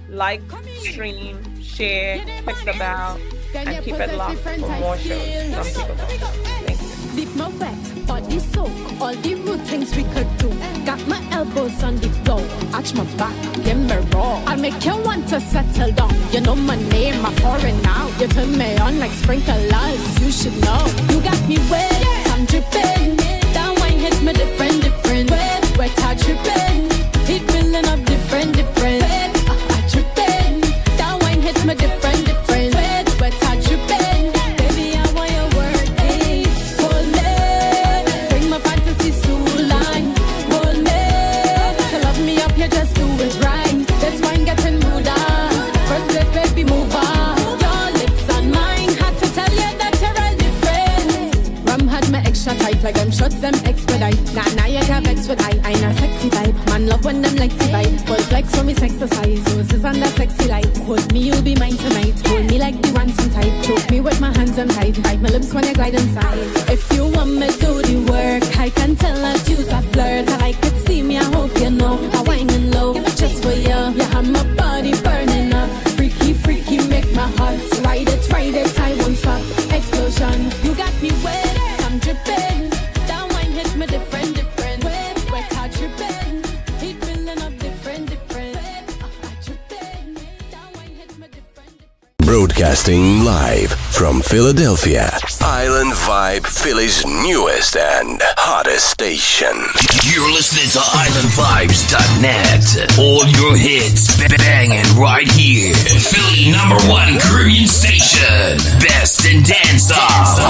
S1: like, stream, share, click the bell, and keep it locked for more shows from People Talk. Thank you.
S8: Leave my wet body soak, all the rude things we could do. Got my elbows on the floor, arch my back, give me raw. I'll make you want to settle down. You know my name, I'm pouring out. You turn me on like sprinklers, you should know. You got me wet, I'm dripping. That wine hit me different. Wet, I dripping. It filling up different. Wet, I dripping. That wine hit me different. Wet, I dripping. Baby, I want your word, hey. Hold me, bring my fantasies to line. Hold me, to love me up, you just do it right. This wine getting ruder. First place, baby, move on. Your lips on mine, had to tell you that you're all different. Rum had me extra tight, like them shots, them expedite. Now you can vex with I know sexy vibe. Man love when them like to bite. Full flex for me exercise. Roses on that sexy light. Hold me, you'll be mine tonight. Hold me like the ransom type. Choke me with my hands on tight. Bite my lips when you glide inside. If you want me to do the work, I can tell that you's a flirt. I like it, see me, I hope you know. I whining low, just for you. You have my body burning up. Freaky, make my heart ride it, I won't stop. Explosion, you got me wet, I'm dripping. That wine hit me different. Wet, I dripping. It filling up different. Wet, I dripping. That wine hit me different.
S2: Broadcasting live from Philadelphia, Island Vibe, Philly's newest and hottest station.
S3: You're listening to IslandVibes.net. All your hits banging right here. Philly #1 Caribbean station. Best in dance off.